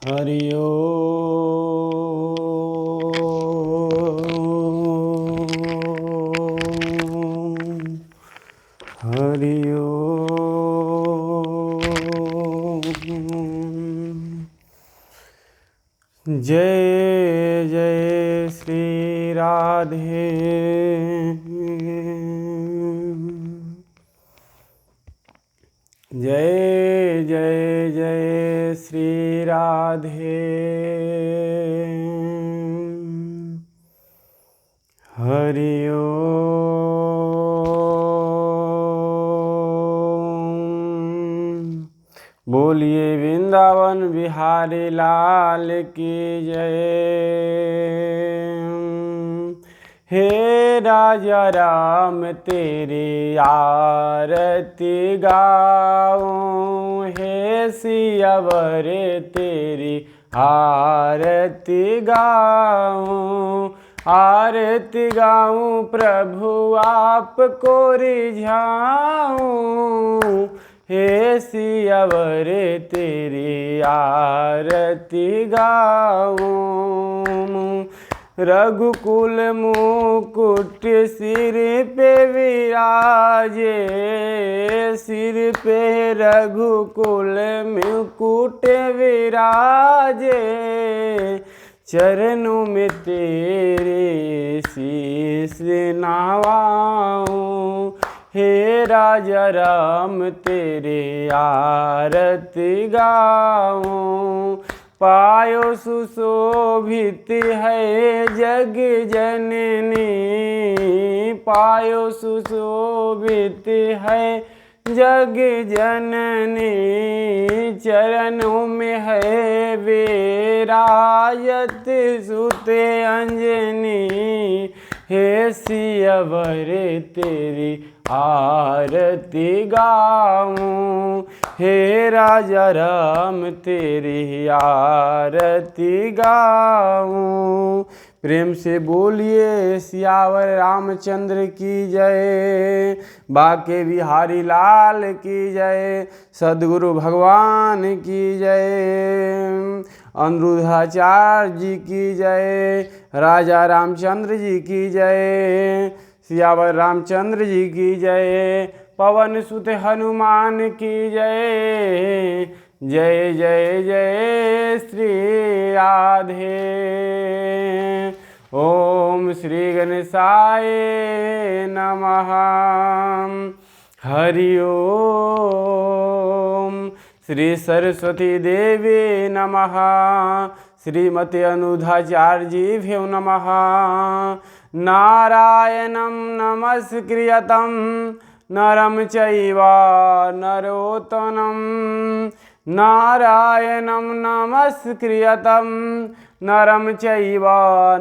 हरि ओम हरि ओम। जय जय श्री राधे। जय जय जय श्री राधे। हरि ओम। बोलिए वृंदावन बिहारी लाल की जय। हे राजा राम तेरी आरती गाऊं, हे सियावर तेरी आरती गाऊं। आरती गाऊं प्रभु आपको रिझाऊं, हे सियावर तेरी आरती गाऊं। रघुकुल मुकुट सिर पे विराजे, सिर पे रघुकुल मुकुट विराजे। चरणों में तेरे शीश नवाऊं, हे राजा राम तेरे आरती गाऊं। पायो सुशोभित है जग जननी, पायो सुशोभित है जग जननी। चरणों में है विराजत सुत अंजनी, हे सियावर तेरी आरती गाऊं, हे राजा राम तेरी आरती गाऊं। प्रेम से बोलिए सियावर रामचंद्र की जय, बाके बिहारी लाल की जय, सद्गुरु भगवान की जय, अनिरुद्धाचार्य जी की जय, राजा रामचंद्र जी की जय, सियावर रामचंद्र जी की जय, पवन सुत हनुमान की जय। जय जय जय श्री राधे। ओम श्री गणेशाय नमः। हरि ओम। श्री सरस्वती देवी नमः। श्रीमते अनिरुद्धाचार्य जी भ्यो नमः। नारायणं नमस्कृतं नरं चैव नरोत्तमं, नारायणं नमस्कृतं नरं चैव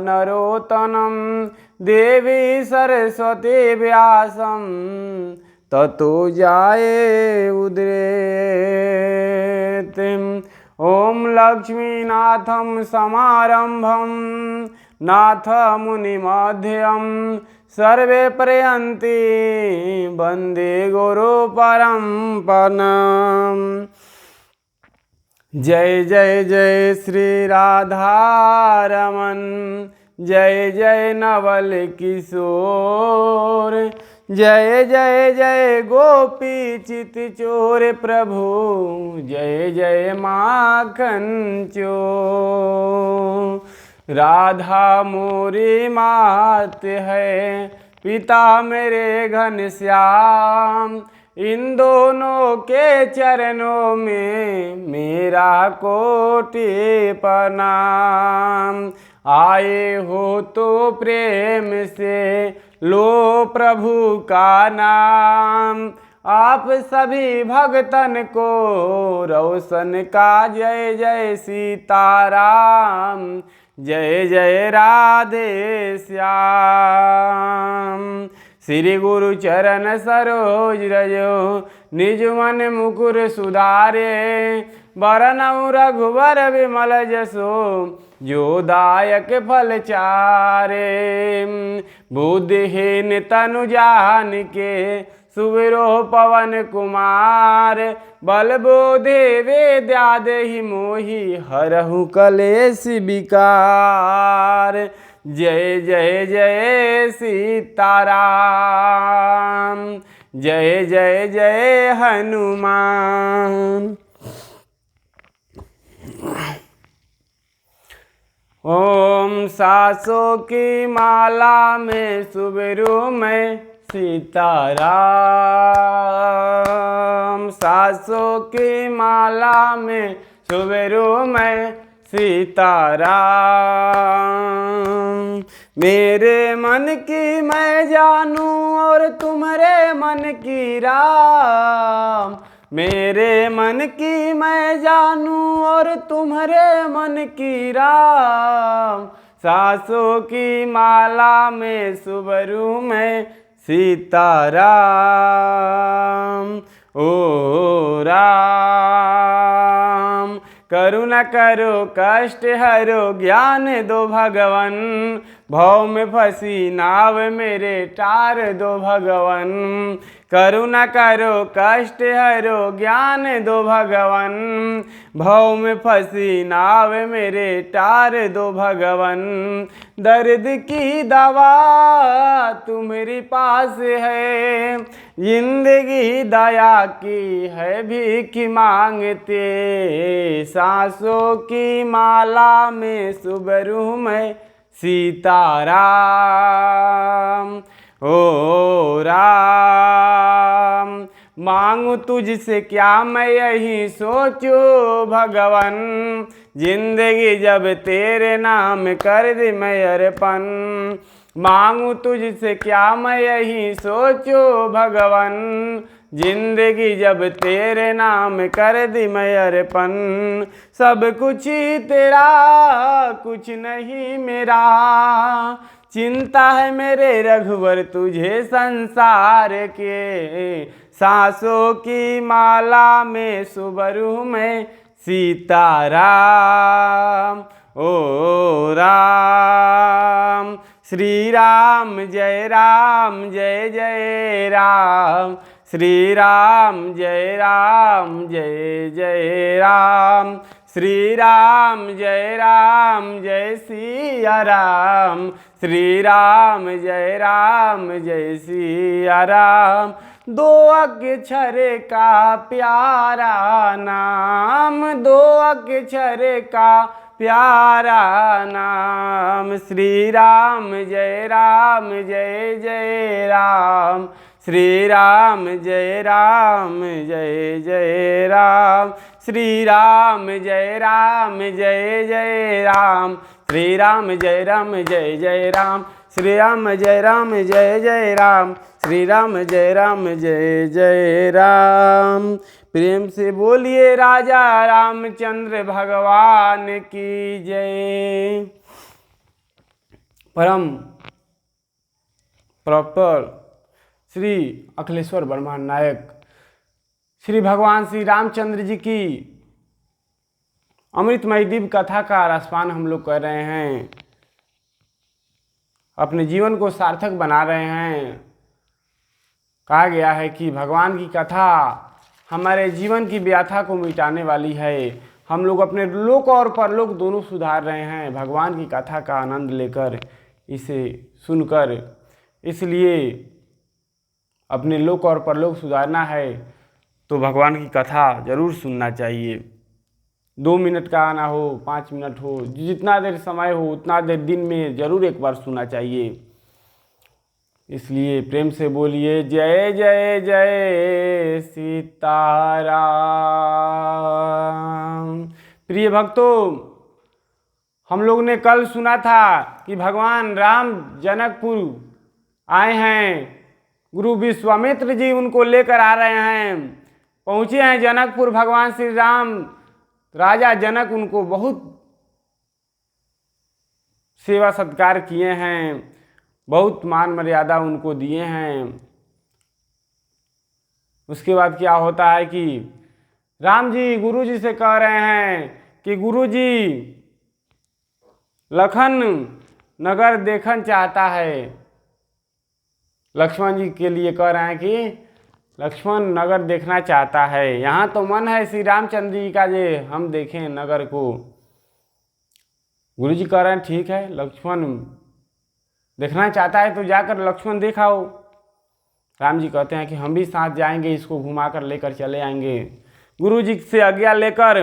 नरोत्तमं। देवी सरस्वती व्यासं ततो जाये उदीरयेत्। ओम लक्ष्मीनाथं समारंभं नाथमुनिमध्यं, सर्वे प्रयन्ति वन्दे गुरुपरम्पराम्। जय जय जय श्री राधारमण, जय जय नवल किशोर, जय जय जय गोपी चित चोर प्रभु, जय जय माखन चोर। राधा मोरी मात है, पिता मेरे घनश्याम, इन दोनों के चरणों में मेरा कोटि प्रणाम। आए हो तो प्रेम से लो प्रभु का नाम, आप सभी भक्तन को रोशन का जय जय सीताराम, जय जय राधे श्याम। श्री गुरु चरण सरोज रजो, निज मन मुकुर सुधारे, बरनउँ रघुवर विमल जसो, जो दायक फल चारे। बुद्धिहीन तनु जान के सुविरो पवन कुमार, बल बुद्धि विद्या देहि मोहि, हरहु कलेश विकार। जय जय जय सीताराम, जय जय जय हनुमान। ओम सासों की माला में सुबेरू में सीताराम, सासों की माला में सुबेरू में सीताराम। मेरे मन की मैं जानूं और तुम्हारे मन की राम, मेरे मन की मैं जानूं और तुम्हारे मन की राम। सासों की माला में सुबरू में सीताराम। ओ राम करुणा करो कष्ट हरो ज्ञान दो भगवन, भव में फंसी नाव मेरे टार दो भगवन। करुणा करो कष्ट हरो ज्ञान दो भगवन, भव में फंसी नाव मेरे टार दो भगवन। दर्द की दवा तुम्हारे पास है, जिंदगी दया की है भीख मांगते। सांसों की माला में सुबरू में सीताराम। ओ राम मांगू तुझसे क्या मैं यही सोचो भगवन, जिंदगी जब तेरे नाम कर दे मैं अर्पण। मांगू तुझसे क्या मैं यही सोचो भगवन, जिंदगी जब तेरे नाम कर दी मैं अर्पण। सब कुछ ही तेरा कुछ नहीं मेरा, चिंता है मेरे रघुवर तुझे संसार के। सांसों की माला में सुबरू में सीताराम। ओ राम श्री राम जय जय राम, श्री राम जय जय राम, श्री राम जय सिया राम, श्री राम जय सिया राम। दो अक्षर का प्यारा नाम, दो अक्षर का प्यारा नाम। श्री राम जय जय राम, श्री राम जय जय राम, श्री राम जय जय राम, श्री राम जय जय राम, श्री राम जय जय राम, श्री राम जय जय राम। प्रेम से बोलिए राजा रामचंद्र भगवान की जय। परम प्रॉपर श्री अखिलेश्वर ब्रह्मांड नायक श्री भगवान श्री रामचंद्र जी की अमृतमय दिव्य कथा का रसपान हम लोग कर रहे हैं, अपने जीवन को सार्थक बना रहे हैं। कहा गया है कि भगवान की कथा हमारे जीवन की व्यथा को मिटाने वाली है। हम लोग अपने लोक और परलोक दोनों सुधार रहे हैं भगवान की कथा का आनंद लेकर, इसे सुनकर। इसलिए अपने लोक और परलोक सुधारना है तो भगवान की कथा जरूर सुनना चाहिए। 2 मिनट का आना हो, 5 मिनट हो, जितना देर समय हो उतना देर दिन में जरूर एक बार सुनना चाहिए। इसलिए प्रेम से बोलिए जय जय जय सीताराम। प्रिय भक्तों, हम लोग ने कल सुना था कि भगवान राम जनकपुर आए हैं, गुरु विश्वामित्र जी उनको लेकर आ रहे हैं। पहुँचे हैं जनकपुर, भगवान श्री राम, राजा जनक उनको बहुत सेवा सत्कार किए हैं, बहुत मान मर्यादा उनको दिए हैं। उसके बाद क्या होता है कि राम जी गुरु जी से कह रहे हैं कि गुरु जी लखन नगर देखना चाहता है। लक्ष्मण जी के लिए कह रहे हैं कि लक्ष्मण नगर देखना चाहता है। यहाँ तो मन है श्री रामचंद्र जी का जे हम देखें नगर को। गुरु जी कह रहे हैं ठीक है, लक्ष्मण देखना चाहता है तो जाकर लक्ष्मण देखाओ। राम जी कहते हैं कि हम भी साथ जाएंगे, इसको घुमा कर लेकर चले आएंगे। गुरु जी से आज्ञा लेकर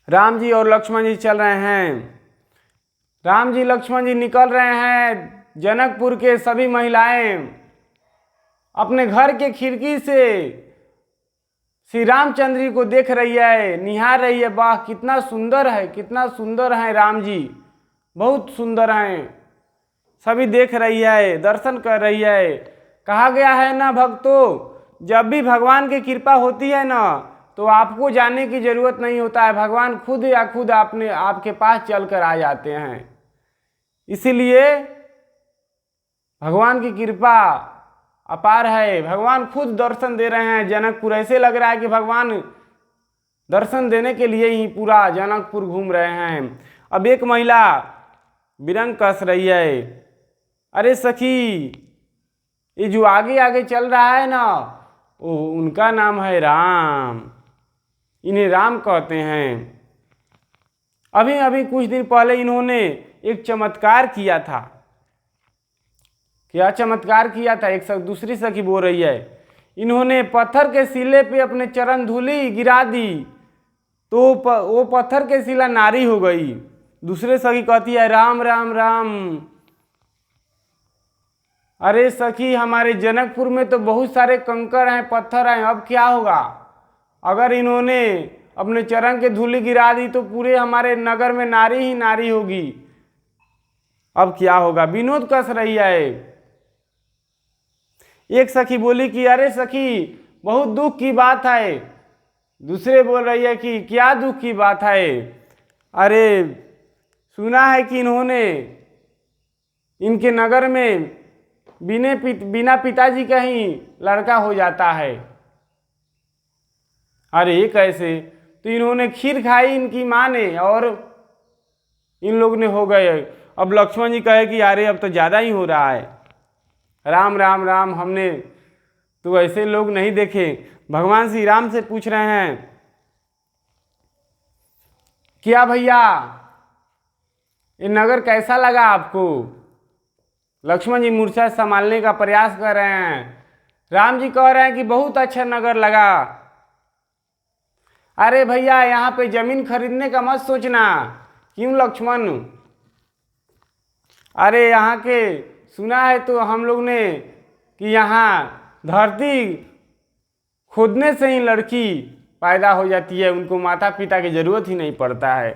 राम जी और लक्ष्मण जी चल रहे हैं। राम जी लक्ष्मण जी निकल रहे हैं। जनकपुर के सभी महिलाएं अपने घर के खिड़की से श्री रामचंद्र जी को देख रही है, निहार रही है। वाह कितना सुंदर है, कितना सुंदर है राम जी, बहुत सुंदर हैं। सभी देख रही है, दर्शन कर रही है। कहा गया है ना भक्तों, जब भी भगवान की कृपा होती है ना तो आपको जाने की जरूरत नहीं होता है, भगवान खुद या खुद आपके पास चलकर आ जाते हैं। इसीलिए भगवान की कृपा अपार है। भगवान खुद दर्शन दे रहे हैं जनकपुर। ऐसे लग रहा है कि भगवान दर्शन देने के लिए ही पूरा जनकपुर घूम रहे हैं। अब एक महिला बिरंग कस रही है, अरे सखी ये जो आगे आगे चल रहा है ना वो उनका नाम है राम, इन्हें राम कहते हैं। अभी अभी कुछ दिन पहले इन्होंने एक चमत्कार किया था। क्या चमत्कार किया था? एक दूसरी सखी बोल रही है, इन्होंने पत्थर के शिले पे अपने चरण धूली गिरा दी तो वो पत्थर के शिला नारी हो गई। दूसरे सखी कहती है राम राम राम। अरे सखी हमारे जनकपुर में तो बहुत सारे कंकड़ हैं, पत्थर हैं, अब क्या होगा? अगर इन्होंने अपने चरण के धूली गिरा दी तो पूरे हमारे नगर में नारी ही नारी होगी, अब क्या होगा? विनोद कस रही है। एक सखी बोली कि अरे सखी बहुत दुख की बात है। दूसरे बोल रही है कि क्या दुख की बात है? अरे सुना है कि इनके नगर में बिना पिताजी का ही लड़का हो जाता है। अरे ये कैसे? तो इन्होंने खीर खाई इनकी माँ ने और इन लोग ने हो गए। अब लक्ष्मण जी कहे कि अरे अब तो ज़्यादा ही हो रहा है, राम राम राम, हमने तो ऐसे लोग नहीं देखे। भगवान श्री राम से पूछ रहे हैं क्या भैया ये नगर कैसा लगा आपको? लक्ष्मण जी मूर्छा संभालने का प्रयास कर रहे हैं। राम जी कह रहे हैं कि बहुत अच्छा नगर लगा। अरे भैया यहाँ पे जमीन खरीदने का मत सोचना। क्यों लक्ष्मण? अरे यहाँ के सुना है तो हम लोग ने कि यहाँ धरती खोदने से ही लड़की पैदा हो जाती है, उनको माता पिता की जरूरत ही नहीं पड़ता है।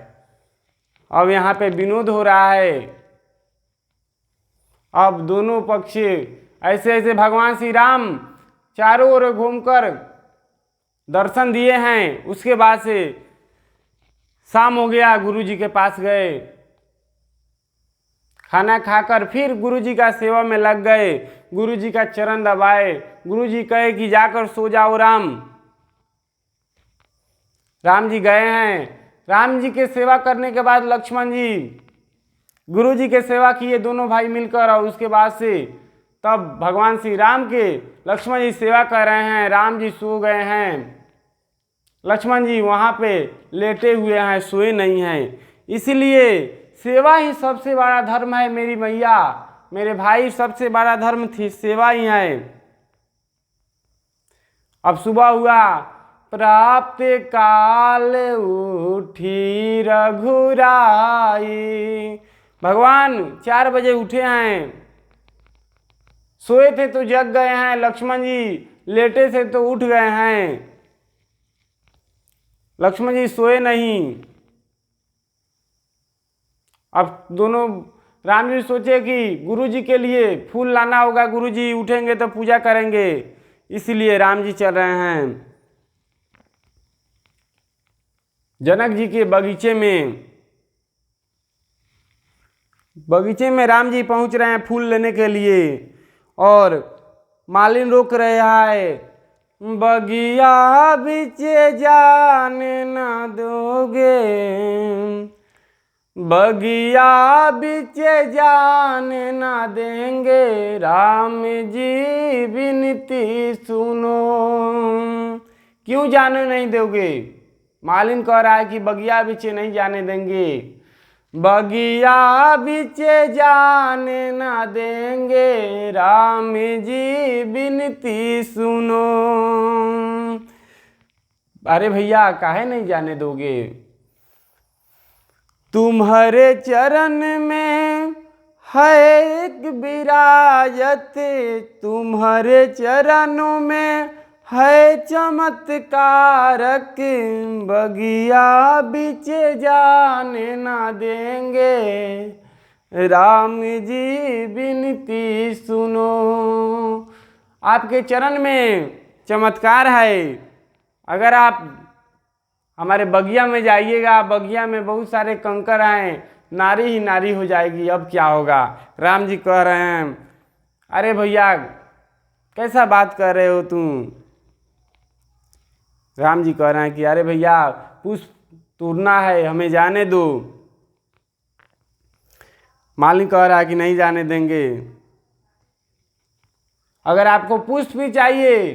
अब यहाँ पे विनोद हो रहा है। अब दोनों पक्ष ऐसे ऐसे भगवान श्री राम चारों ओर घूमकर दर्शन दिए हैं। उसके बाद से शाम हो गया, गुरु जी के पास गए, खाना खाकर फिर गुरु जी का सेवा में लग गए। गुरु जी का चरण दबाए। गुरु जी कहे कि जाकर सो जाओ राम। राम जी गए हैं। राम जी के सेवा करने के बाद लक्ष्मण जी गुरु जी के सेवा किए दोनों भाई मिलकर, और उसके बाद से तब भगवान श्री राम के लक्ष्मण जी सेवा कर रहे हैं। राम जी सो गए हैं, लक्ष्मण जी वहाँ पे लेटे हुए हैं, सोए नहीं हैं। इसलिए सेवा ही सबसे बड़ा धर्म है मेरी मैया, मेरे भाई, सबसे बड़ा धर्म थी सेवा ही है। अब सुबह हुआ, प्राप्त काल उठी रघुराई। भगवान 4 बजे उठे हैं। सोए थे तो जग गए हैं, लक्ष्मण जी लेटे थे तो उठ गए हैं। लक्ष्मण जी सोए नहीं। अब दोनों राम जी सोचे कि गुरु जी के लिए फूल लाना होगा, गुरु जी उठेंगे तो पूजा करेंगे, इसलिए राम जी चल रहे हैं जनक जी के बगीचे में। बगीचे में राम जी पहुंच रहे हैं फूल लेने के लिए, और मालिन रोक रहे है, बगिया बीचे जाने न दोगे, बगिया बिचे जाने ना देंगे, राम जी विनती सुनो। क्यों जाने नहीं दोगे? मालिन कह रहा है कि बगिया बिचे नहीं जाने देंगे। बगिया बिचे जाने ना देंगे, राम जी विनती सुनो। अरे भैया काहे नहीं जाने दोगे? तुम्हारे चरण में है एक विराजत, तुम्हारे चरणों में है चमत्कारक, बगिया बिचे जाने ना देंगे, राम जी विनती सुनो। आपके चरण में चमत्कार है। अगर आप हमारे बगिया में जाइएगा, बगिया में बहुत सारे कंकर हैं, नारी ही नारी हो जाएगी। अब क्या होगा? राम जी कह रहे हैं, अरे भैया कैसा बात कर रहे हो तुम? राम जी कह रहे हैं कि अरे भैया पुष्प तोड़ना है, हमें जाने दो। मालिक कह रहा है कि नहीं जाने देंगे। अगर आपको पुष्प भी चाहिए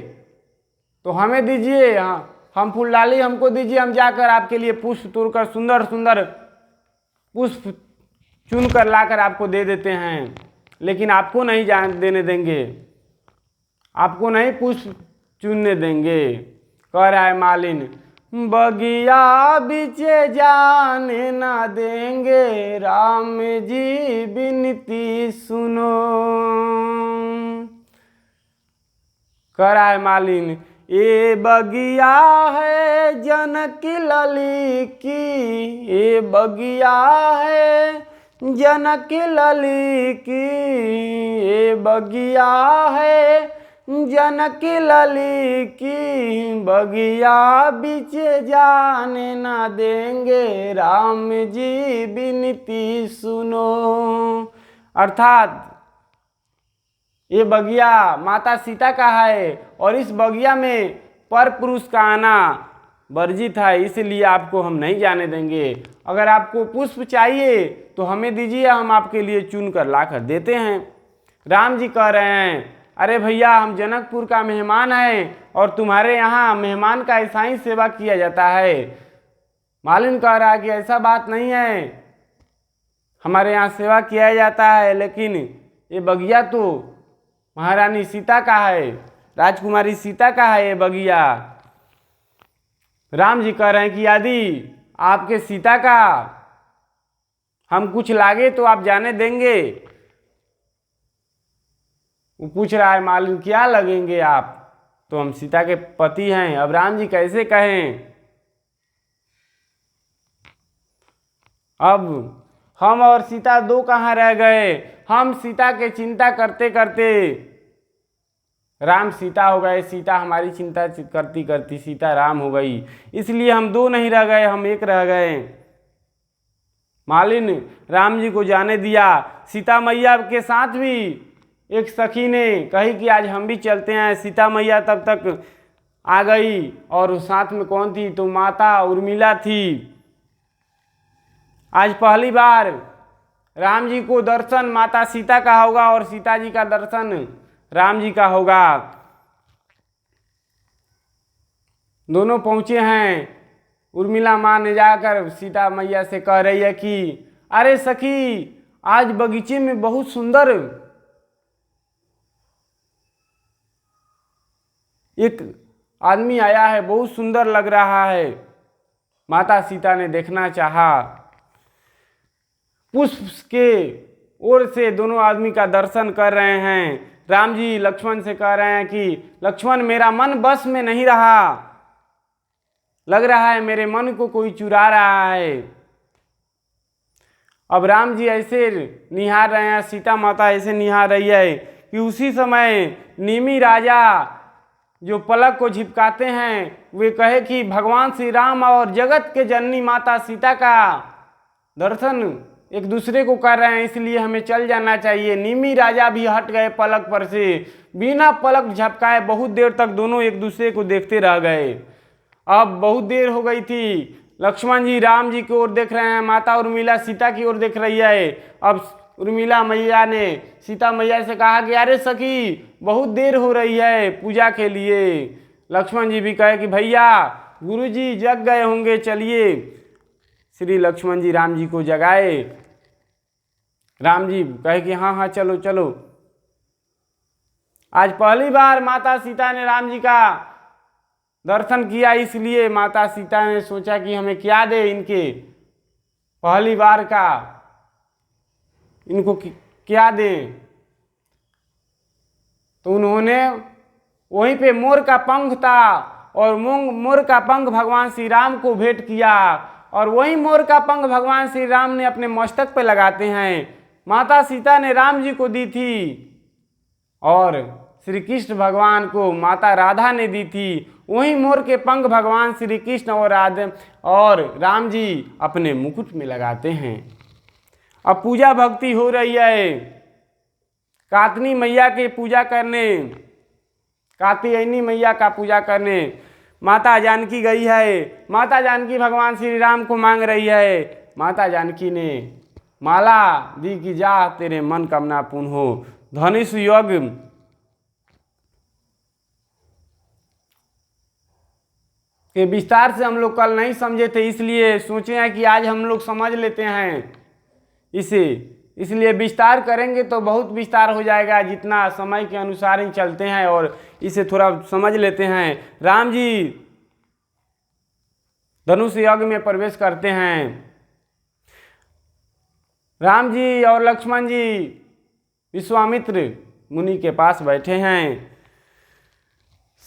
तो हमें दीजिए, हम फूल डाली हमको दीजिए, हम जाकर आपके लिए पुष्प तोड़कर सुंदर सुंदर पुष्प चुन कर लाकर आपको दे देते हैं, लेकिन आपको नहीं देने देंगे, आपको नहीं पुष्प चुनने देंगे। कह रहा है मालिन, बगिया बिचे जाने ना देंगे, राम जी विनती सुनो। कह रहा है मालिन, ये बगिया है जनक लली की, ये बगिया है जनक लली की, ये बगिया है जनक लली की, बगिया बिचे जाने ना देंगे, राम जी विनती सुनो। अर्थात ये बगिया माता सीता का है और इस बगिया में पर पुरुष का आना वर्जित है, इसलिए आपको हम नहीं जाने देंगे। अगर आपको पुष्प चाहिए तो हमें दीजिए, हम आपके लिए चुन कर ला कर देते हैं। राम जी कह रहे हैं, अरे भैया हम जनकपुर का मेहमान हैं और तुम्हारे यहाँ मेहमान का ऐसा ही सेवा किया जाता है। मालिन कह रहा है कि ऐसा बात नहीं है, हमारे यहाँ सेवा किया जाता है, लेकिन ये बगिया तो महारानी सीता का है, राजकुमारी सीता का है ये बगिया। राम जी कह रहे हैं कि यदि आपके सीता का हम कुछ लागे तो आप जाने देंगे? वो पूछ रहा है मालिन क्या लगेंगे आप? तो हम सीता के पति हैं। अब राम जी कैसे कहें? अब हम और सीता दो कहाँ रह गए? हम सीता के चिंता करते करते राम सीता हो गए, सीता हमारी चिंता करती करती सीता राम हो गई, इसलिए हम दो नहीं रह गए, हम एक रह गए। मालिन राम जी को जाने दिया। सीता मैया के साथ भी एक सखी ने कही कि आज हम भी चलते हैं। सीता मैया तब तक आ गई और साथ में कौन थी? तो माता उर्मिला थी। आज पहली बार राम जी को दर्शन माता सीता का होगा और सीता जी का दर्शन राम जी का होगा। दोनों पहुंचे हैं। उर्मिला माँ ने जाकर सीता मैया से कह रही है कि अरे सखी, आज बगीचे में बहुत सुंदर एक आदमी आया है, बहुत सुंदर लग रहा है। माता सीता ने देखना चाहा। पुष्प के ओर से दोनों आदमी का दर्शन कर रहे हैं। राम जी लक्ष्मण से कह रहे हैं कि लक्ष्मण, मेरा मन बस में नहीं रहा, लग रहा है मेरे मन को कोई चुरा रहा है। अब राम जी ऐसे निहार रहे हैं, सीता माता ऐसे निहार रही है कि उसी समय निमि राजा जो पलक को झिपकाते हैं वे कहे कि भगवान श्री राम और जगत के जननी माता सीता का दर्शन एक दूसरे को कर रहे हैं, इसलिए हमें चल जाना चाहिए। निमि राजा भी हट गए पलक पर से, बिना पलक झपकाए बहुत देर तक दोनों एक दूसरे को देखते रह गए। अब बहुत देर हो गई थी। लक्ष्मण जी राम जी की ओर देख रहे हैं, माता उर्मिला सीता की ओर देख रही है। अब उर्मिला मैया ने सीता मैया से कहा कि अरे सखी बहुत देर हो रही है पूजा के लिए। लक्ष्मण जी भी कहे कि भैया गुरुजी जग गए होंगे, चलिए। श्री लक्ष्मण जी राम जी को जगाए। राम जी कहे कि हाँ हाँ चलो चलो। आज पहली बार माता सीता ने राम जी का दर्शन किया, इसलिए माता सीता ने सोचा कि हमें क्या दे इनके पहली बार का, इनको क्या दें। तो उन्होंने वहीं पे मोर का पंख था और मोर का पंख भगवान श्री राम को भेंट किया, और वही मोर का पंख भगवान श्री राम ने अपने मस्तक पे लगाते हैं। माता सीता ने राम जी को दी थी और श्री कृष्ण भगवान को माता राधा ने दी थी। वही मोर के पंख भगवान श्री कृष्ण और राम जी अपने मुकुट में लगाते हैं। अब पूजा भक्ति हो रही है, कात्नी मैया की पूजा करने, कात्यायनी मैया का पूजा करने माता जानकी गई है। माता जानकी भगवान श्री राम को मांग रही है। माता जानकी ने माला दी कि जा तेरे मन कामना पूर्ण हो। धनुष योग के विस्तार से हम लोग कल नहीं समझे थे, इसलिए सोचे हैं कि आज हम लोग समझ लेते हैं इसे। इसलिए विस्तार करेंगे तो बहुत विस्तार हो जाएगा, जितना समय के अनुसार ही चलते हैं और इसे थोड़ा समझ लेते हैं। राम जी धनुष यज्ञ में प्रवेश करते हैं। राम जी और लक्ष्मण जी विश्वामित्र मुनि के पास बैठे हैं।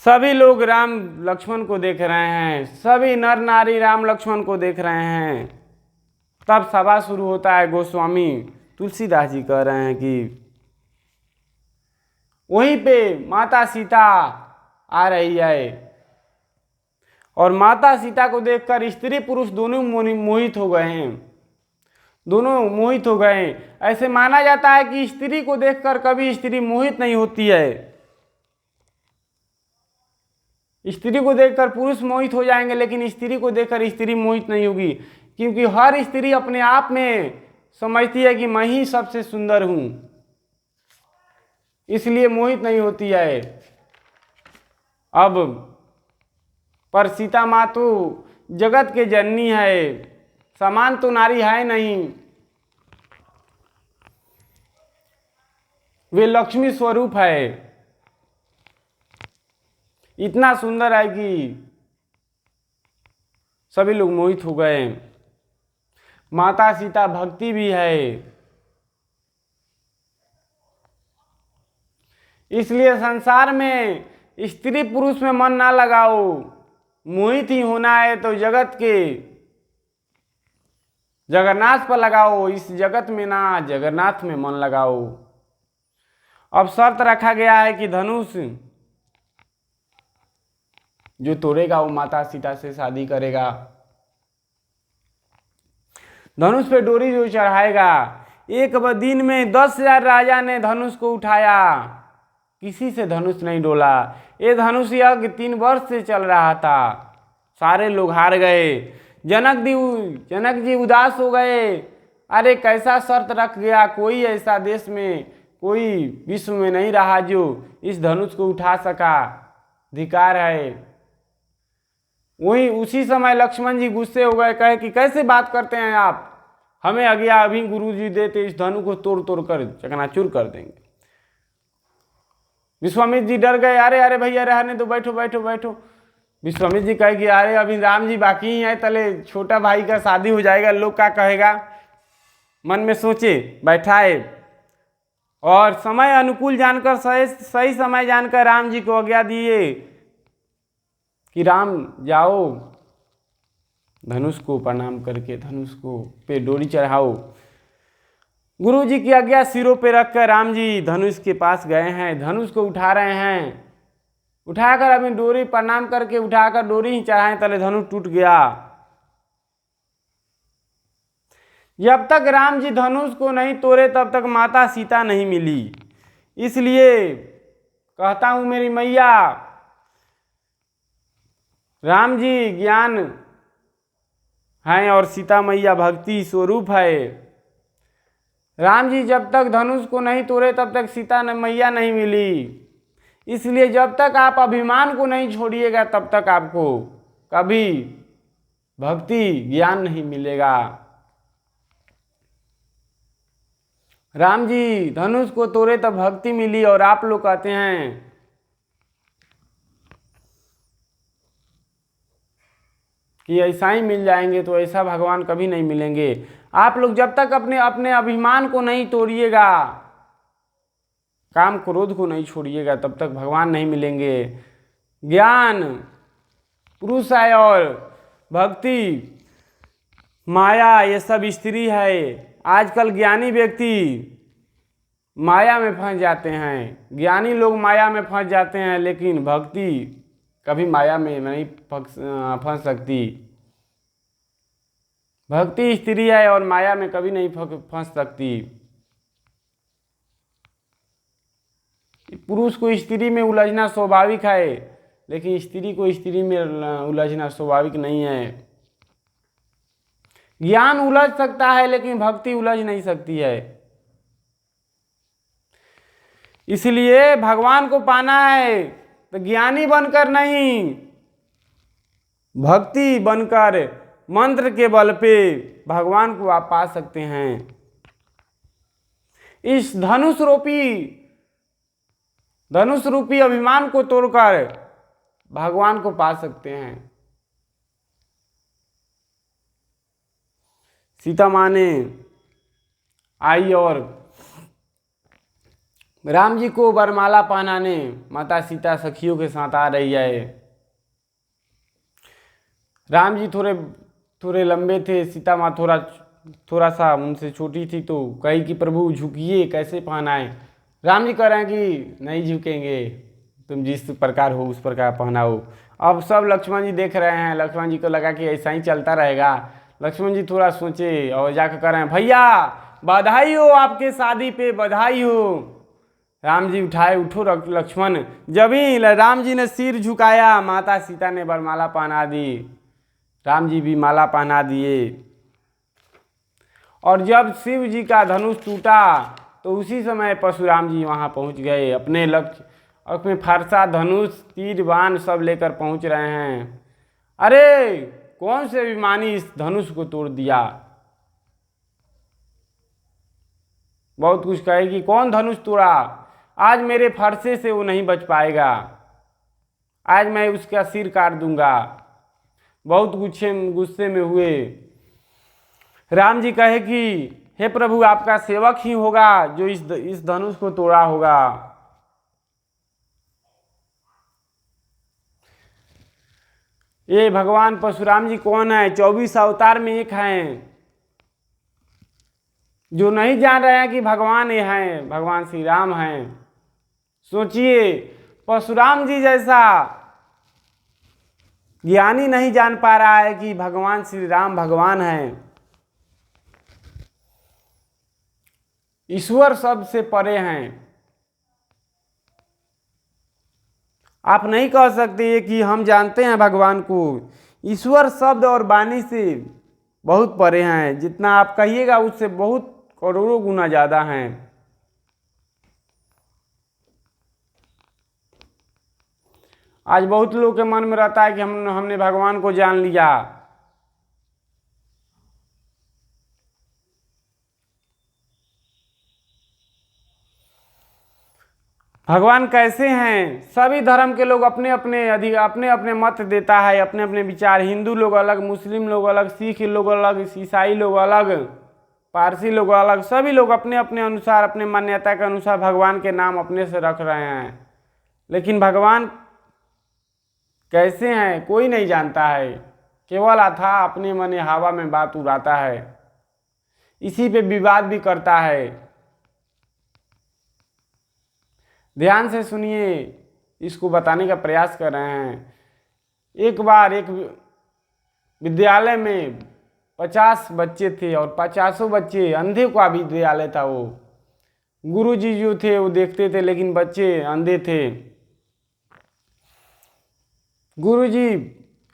सभी लोग राम लक्ष्मण को देख रहे हैं, सभी नर नारी राम लक्ष्मण को देख रहे हैं। तब सभा शुरू होता है। गोस्वामी तुलसीदास जी कह रहे हैं कि वहीं पे माता सीता आ रही है और माता सीता को देखकर स्त्री पुरुष दोनों मोहित हो गए हैं, दोनों मोहित हो गए। ऐसे माना जाता है कि स्त्री को देखकर कभी स्त्री मोहित नहीं होती है। स्त्री को देखकर पुरुष मोहित हो जाएंगे, लेकिन स्त्री को देखकर स्त्री मोहित नहीं होगी, क्योंकि हर स्त्री अपने आप में समझती है कि मैं ही सबसे सुंदर हूं, इसलिए मोहित नहीं होती है। अब पर सीता माँ तो जगत के जननी है, समान तो नारी है नहीं, वे लक्ष्मी स्वरूप है। इतना सुंदर है कि सभी लोग मोहित हो गए। माता सीता भक्ति भी है, इसलिए संसार में स्त्री पुरुष में मन ना लगाओ। मोहित ही होना है तो जगत के जगन्नाथ पर लगाओ, इस जगत में ना जगन्नाथ में मन लगाओ। अब शर्त रखा गया है कि धनुष जो तोड़ेगा वो माता सीता से शादी करेगा। धनुष पे डोरी जो चढ़ाएगा, एक दिन में 10,000 राजा ने धनुष को उठाया, किसी से धनुष नहीं डोला। ये धनुष यज्ञ 3 वर्ष से चल रहा था, सारे लोग हार गए। जनक जी उदास हो गए। अरे कैसा शर्त रख गया, कोई ऐसा देश में, कोई विश्व में नहीं रहा जो इस धनुष को उठा सका, धिक्कार है। वही उसी समय लक्ष्मण जी गुस्से हो गए, कहे कि कैसे बात करते हैं आप, हमें आज्ञा अभी गुरु जी देते इस धनु को तोड़ तोड़ कर चकनाचूर कर देंगे। विश्वामित्र जी डर गए, अरे अरे भैया रहने दो, बैठो बैठो बैठो। विश्वामित्र जी कहे कि अरे अभी राम जी बाकी ही है, तले छोटा भाई का शादी हो जाएगा, लोग क्या कहेगा। मन में सोचे, बैठाए और समय अनुकूल जानकर, सही समय जानकर राम जी को आज्ञा दिए कि राम जाओ, धनुष को प्रणाम करके धनुष को पे डोरी चढ़ाओ। गुरु जी की आज्ञा सिरों पे रखकर राम जी धनुष के पास गए हैं, धनुष को उठा रहे हैं। उठाकर अभी डोरी प्रणाम करके उठाकर डोरी ही चढ़ाए, तले धनुष टूट गया। जब तक राम जी धनुष को नहीं तोड़े तब तक माता सीता नहीं मिली। इसलिए कहता हूं मेरी मैया, राम जी ज्ञान हैं और सीता मैया भक्ति स्वरूप है। राम जी जब तक धनुष को नहीं तोड़े तब तक सीता मैया नहीं मिली। इसलिए जब तक आप अभिमान को नहीं छोड़िएगा तब तक आपको कभी भक्ति ज्ञान नहीं मिलेगा। राम जी धनुष को तोड़े तब भक्ति मिली और आप लोग कहते हैं कि ऐसा ही मिल जाएंगे, तो ऐसा भगवान कभी नहीं मिलेंगे। आप लोग जब तक अपने अपने अभिमान को नहीं तोड़िएगा, काम क्रोध को नहीं छोड़िएगा, तब तक भगवान नहीं मिलेंगे। ज्ञान पुरुष है और भक्ति माया ये सब स्त्री है। आजकल ज्ञानी व्यक्ति माया में फंस जाते हैं, ज्ञानी लोग माया में फंस जाते हैं, लेकिन भक्ति कभी माया में नहीं फंस सकती। भक्ति स्त्री है और माया में कभी नहीं फंस सकती। पुरुष को स्त्री में उलझना स्वाभाविक है, लेकिन स्त्री को स्त्री में उलझना स्वाभाविक नहीं है। ज्ञान उलझ सकता है लेकिन भक्ति उलझ नहीं सकती है। इसलिए भगवान को पाना है तो ज्ञानी बनकर नहीं, भक्ति बनकर मंत्र के बल पे भगवान को आप पा सकते हैं। इस धनुष रूपी अभिमान को तोड़कर भगवान को पा सकते हैं। सीता माँ ने आई और राम जी को वरमाला पहनाने माता सीता सखियों के साथ आ रही है। राम जी थोड़े लंबे थे, सीता माँ थोड़ा सा उनसे छोटी थी, तो कही कि प्रभु झुकिए, कैसे पहनाएं। राम जी कह रहे हैं कि नहीं झुकेंगे, तुम जिस प्रकार हो उस प्रकार पहनाओ। अब सब लक्ष्मण जी देख रहे हैं, लक्ष्मण जी को लगा कि ऐसा ही चलता रहेगा। लक्ष्मण जी थोड़ा सोचे और जाकर कह रहे हैं भैया बधाई हो, आपके शादी पे बधाई हो। राम जी उठाए, उठो लक्ष्मण। जब ही राम जी ने सिर झुकाया, माता सीता ने वरमाला पहना दी, राम जी भी माला पहना दिए। और जब शिव जी का धनुष टूटा तो उसी समय परशुराम जी वहाँ पहुँच गए। अपने लक्ष्य, अपने फरसा, धनुष, तीर, बाण सब लेकर पहुँच रहे हैं। अरे कौन से अभिमानी इस धनुष को तोड़ दिया। बहुत कुछ कहे कि कौन धनुष तोड़ा, आज मेरे फरसे से वो नहीं बच पाएगा, आज मैं उसका सिर काट दूंगा। बहुत गुस्से में हुए। राम जी कहे कि हे प्रभु, आपका सेवक ही होगा जो इस धनुष को तोड़ा होगा। ये भगवान परशुराम जी कौन है? 24 अवतार में एक हैं। जो नहीं जान रहे हैं कि भगवान ये हैं, भगवान श्री राम हैं। सोचिए, परशुराम जी जैसा ज्ञानी नहीं जान पा रहा है कि भगवान श्री राम भगवान हैं। ईश्वर सबसे परे हैं। आप नहीं कह सकते कि हम जानते हैं भगवान को। ईश्वर शब्द और वाणी से बहुत परे हैं। जितना आप कहिएगा उससे बहुत करोड़ों गुना ज़्यादा हैं। आज बहुत लोगों के मन में रहता है कि हमने भगवान को जान लिया। भगवान कैसे हैं? सभी धर्म के लोग अपने अपने मत देता है, अपने अपने विचार। हिंदू लोग अलग, मुस्लिम लोग अलग, सिख लोग अलग, ईसाई लोग अलग, पारसी लोग अलग। सभी लोग अपने अपने अनुसार, अपने मान्यता के अनुसार भगवान के नाम अपने से रख रहे हैं। लेकिन भगवान कैसे हैं कोई नहीं जानता है। केवल अथा अपने मने हवा में बात उड़ाता है, इसी पे विवाद भी करता है। ध्यान से सुनिए, इसको बताने का प्रयास कर रहे हैं। एक बार एक विद्यालय में 50 बच्चे थे और 50 बच्चे, अंधे का विद्यालय था वो। गुरुजी जो थे वो देखते थे, लेकिन बच्चे अंधे थे। गुरुजी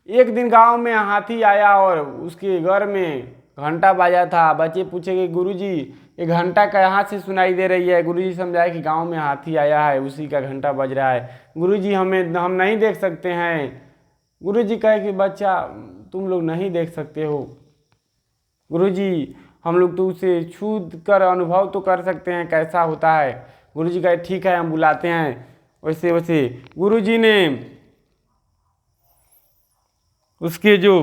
एक दिन गांव में हाथी आया और उसके घर में घंटा बाजा था। बच्चे पूछे कि गुरुजी ये घंटा कहाँ से सुनाई दे रही है। गुरुजी समझाए कि गांव में हाथी आया है, उसी का घंटा बज रहा है। गुरुजी हम नहीं देख सकते हैं। गुरुजी कहे कि बच्चा तुम लोग नहीं देख सकते हो। गुरुजी हम लोग तो उसे छू कर अनुभव तो कर सकते हैं कैसा होता है। गुरुजी कहे ठीक है हम बुलाते हैं। वैसे वैसे गुरुजी ने उसके जो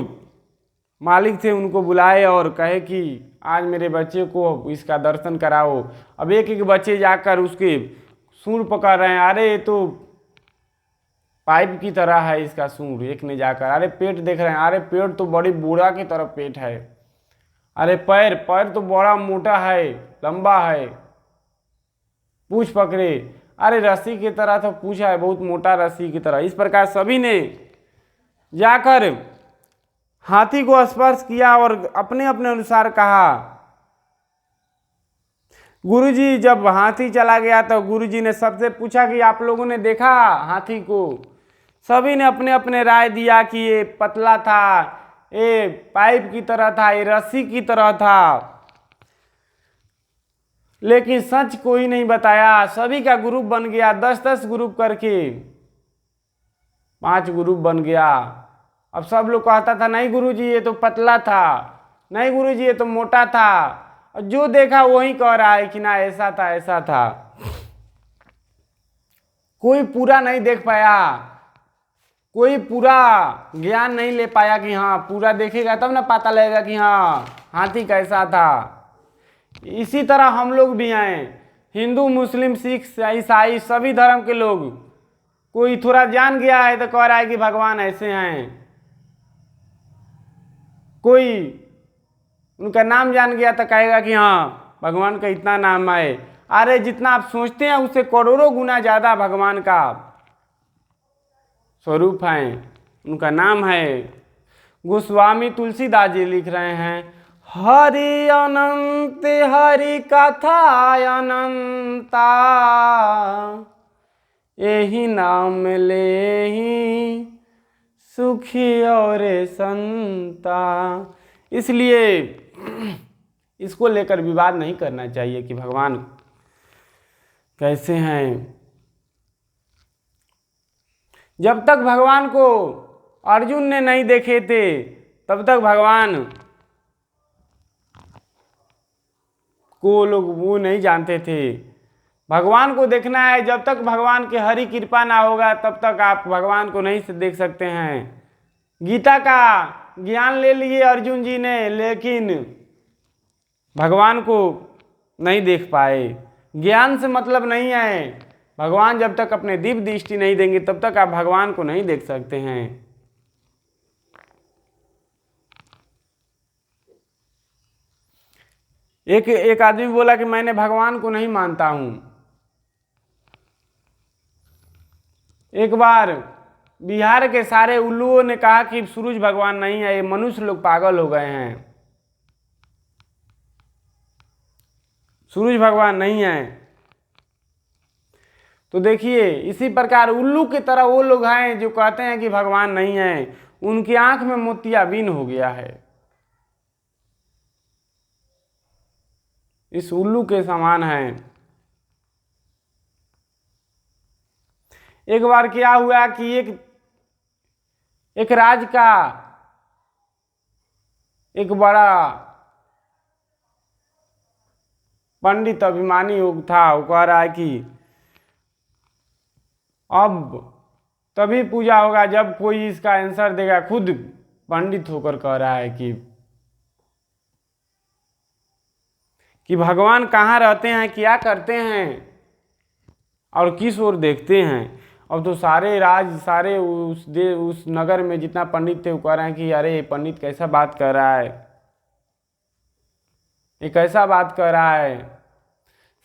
मालिक थे उनको बुलाए और कहे कि आज मेरे बच्चे को इसका दर्शन कराओ। अब एक एक बच्चे जाकर उसके सूंड पकड़ रहे हैं। अरे ये तो पाइप की तरह है इसका सूंड। एक ने जाकर अरे पेट देख रहे हैं। अरे पेट तो बड़ी बूढ़ा की तरह पेट है। अरे पैर पैर तो बड़ा मोटा है, लंबा है। पूंछ पकड़े, अरे रस्सी की तरह तो पूछा है, बहुत मोटा रस्सी की तरह। इस प्रकार सभी ने जाकर हाथी को स्पर्श किया और अपने अपने अनुसार कहा। गुरुजी जब हाथी चला गया तो गुरुजी ने सबसे पूछा कि आप लोगों ने देखा हाथी को। सभी ने अपने अपने राय दिया कि ये पतला था, ये पाइप की तरह था, ये रस्सी की तरह था। लेकिन सच कोई नहीं बताया। सभी का ग्रुप बन गया, 10-10 ग्रुप करके 5 ग्रुप बन गया। अब सब लोग कहता था नहीं गुरुजी ये तो पतला था, नहीं गुरुजी ये तो मोटा था। और जो देखा वही कह रहा है कि ना ऐसा था ऐसा था। कोई पूरा नहीं देख पाया, कोई पूरा ज्ञान नहीं ले पाया कि हाँ पूरा देखेगा तब ना पता लगेगा कि हाँ हाथी कैसा था। इसी तरह हम लोग भी हैं, हिंदू मुस्लिम सिख ईसाई सभी धर्म के लोग। कोई थोड़ा जान गया है तो कह रहा है कि भगवान ऐसे हैं। कोई उनका नाम जान गया तो कहेगा कि हाँ भगवान का इतना नाम है। अरे जितना आप सोचते हैं उससे करोड़ों गुना ज़्यादा भगवान का स्वरूप है, उनका नाम है। गोस्वामी तुलसीदास जी लिख रहे हैं, हरि अनंत हरि कथा अनंता, यही नाम लेहि सुखी और संता। इसलिए इसको लेकर विवाद नहीं करना चाहिए कि भगवान कैसे हैं। जब तक भगवान को अर्जुन ने नहीं देखे थे तब तक भगवान को लोग वो नहीं जानते थे। भगवान को देखना है, जब तक भगवान की हरि कृपा ना होगा तब तक आप भगवान को नहीं देख सकते हैं। गीता का ज्ञान ले लिए अर्जुन जी ने, लेकिन भगवान को नहीं देख पाए। ज्ञान से मतलब नहीं है, भगवान जब तक अपने दिव्य दृष्टि नहीं देंगे तब तक आप भगवान को नहीं देख सकते हैं। एक आदमी बोला कि मैंने भगवान को नहीं मानता हूं। एक बार बिहार के सारे उल्लुओं ने कहा कि सूरज भगवान नहीं है, ये मनुष्य लोग पागल हो गए हैं, सूरज भगवान नहीं है। तो देखिए इसी प्रकार उल्लू की तरह वो लोग हैं जो कहते हैं कि भगवान नहीं है, उनकी आंख में मोतियाबिंद हो गया है। इस उल्लू के समान है। एक बार क्या हुआ कि एक राज्य का एक बड़ा पंडित अभिमानी योग था, वो कह रहा है कि अब तभी पूजा होगा जब कोई इसका आंसर देगा। खुद पंडित होकर कह रहा है कि भगवान कहाँ रहते हैं, क्या करते हैं और किस ओर देखते हैं। अब तो सारे सारे उस नगर में जितना पंडित थे वो कह रहे हैं कि अरे ये पंडित कैसा बात कर रहा है, ये कैसा बात कर रहा है।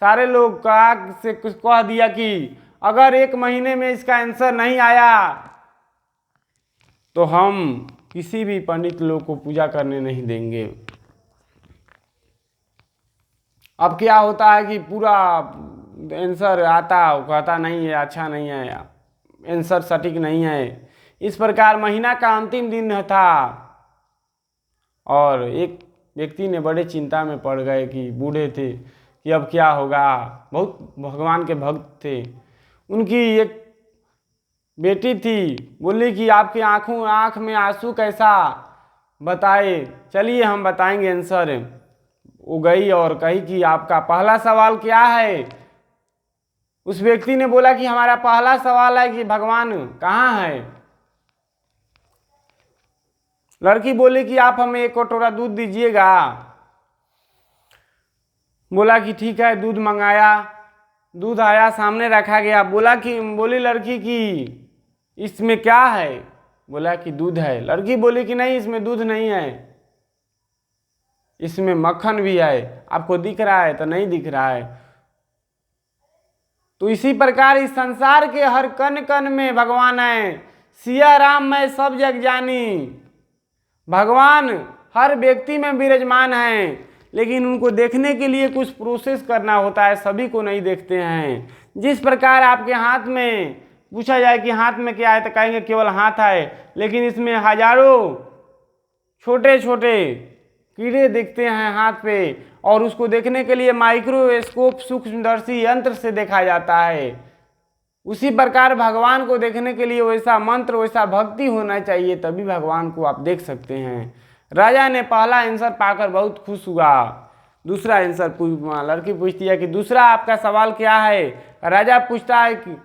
सारे लोग कह दिया कि अगर 1 महीने में इसका आंसर नहीं आया तो हम किसी भी पंडित लोग को पूजा करने नहीं देंगे। अब क्या होता है कि पूरा आंसर आता, कहता नहीं है, अच्छा नहीं है, आंसर सटीक नहीं है, इस प्रकार महीना का अंतिम दिन था और एक व्यक्ति ने बड़े चिंता में पड़ गए कि बूढ़े थे कि अब क्या होगा। बहुत भगवान के भक्त थे। उनकी एक बेटी थी, बोली कि आपकी आँख में आंसू कैसा, बताए। चलिए हम बताएंगे आंसर। वो गई और कही कि आपका पहला सवाल क्या है। उस व्यक्ति ने बोला कि हमारा पहला सवाल है कि भगवान कहाँ है। लड़की बोली कि आप हमें एक कटोरा दूध दीजिएगा। बोला कि ठीक है। दूध मंगाया, दूध आया, सामने रखा गया। बोली लड़की कि इसमें क्या है। बोला कि दूध है। लड़की बोली कि नहीं, इसमें दूध नहीं है, इसमें मक्खन भी है। आपको दिख रहा है? तो नहीं दिख रहा है। तो इसी प्रकार इस संसार के हर कण कण में भगवान है। सिया राम मैं सब जग जानी। भगवान हर व्यक्ति में विराजमान है, लेकिन उनको देखने के लिए कुछ प्रोसेस करना होता है। सभी को नहीं देखते हैं। जिस प्रकार आपके हाथ में पूछा जाए कि हाथ में क्या है, तो कहेंगे केवल हाथ है, लेकिन इसमें हजारों छोटे छोटे कीड़े दिखते हैं हाथ पे, और उसको देखने के लिए माइक्रोस्कोप सूक्ष्मदर्शी यंत्र से देखा जाता है। उसी प्रकार भगवान को देखने के लिए वैसा मंत्र, वैसा भक्ति होना चाहिए, तभी भगवान को आप देख सकते हैं। राजा ने पहला आंसर पाकर बहुत खुश हुआ। दूसरा आंसर लड़की पूछती है कि दूसरा आपका सवाल क्या है। राजा पूछता है कि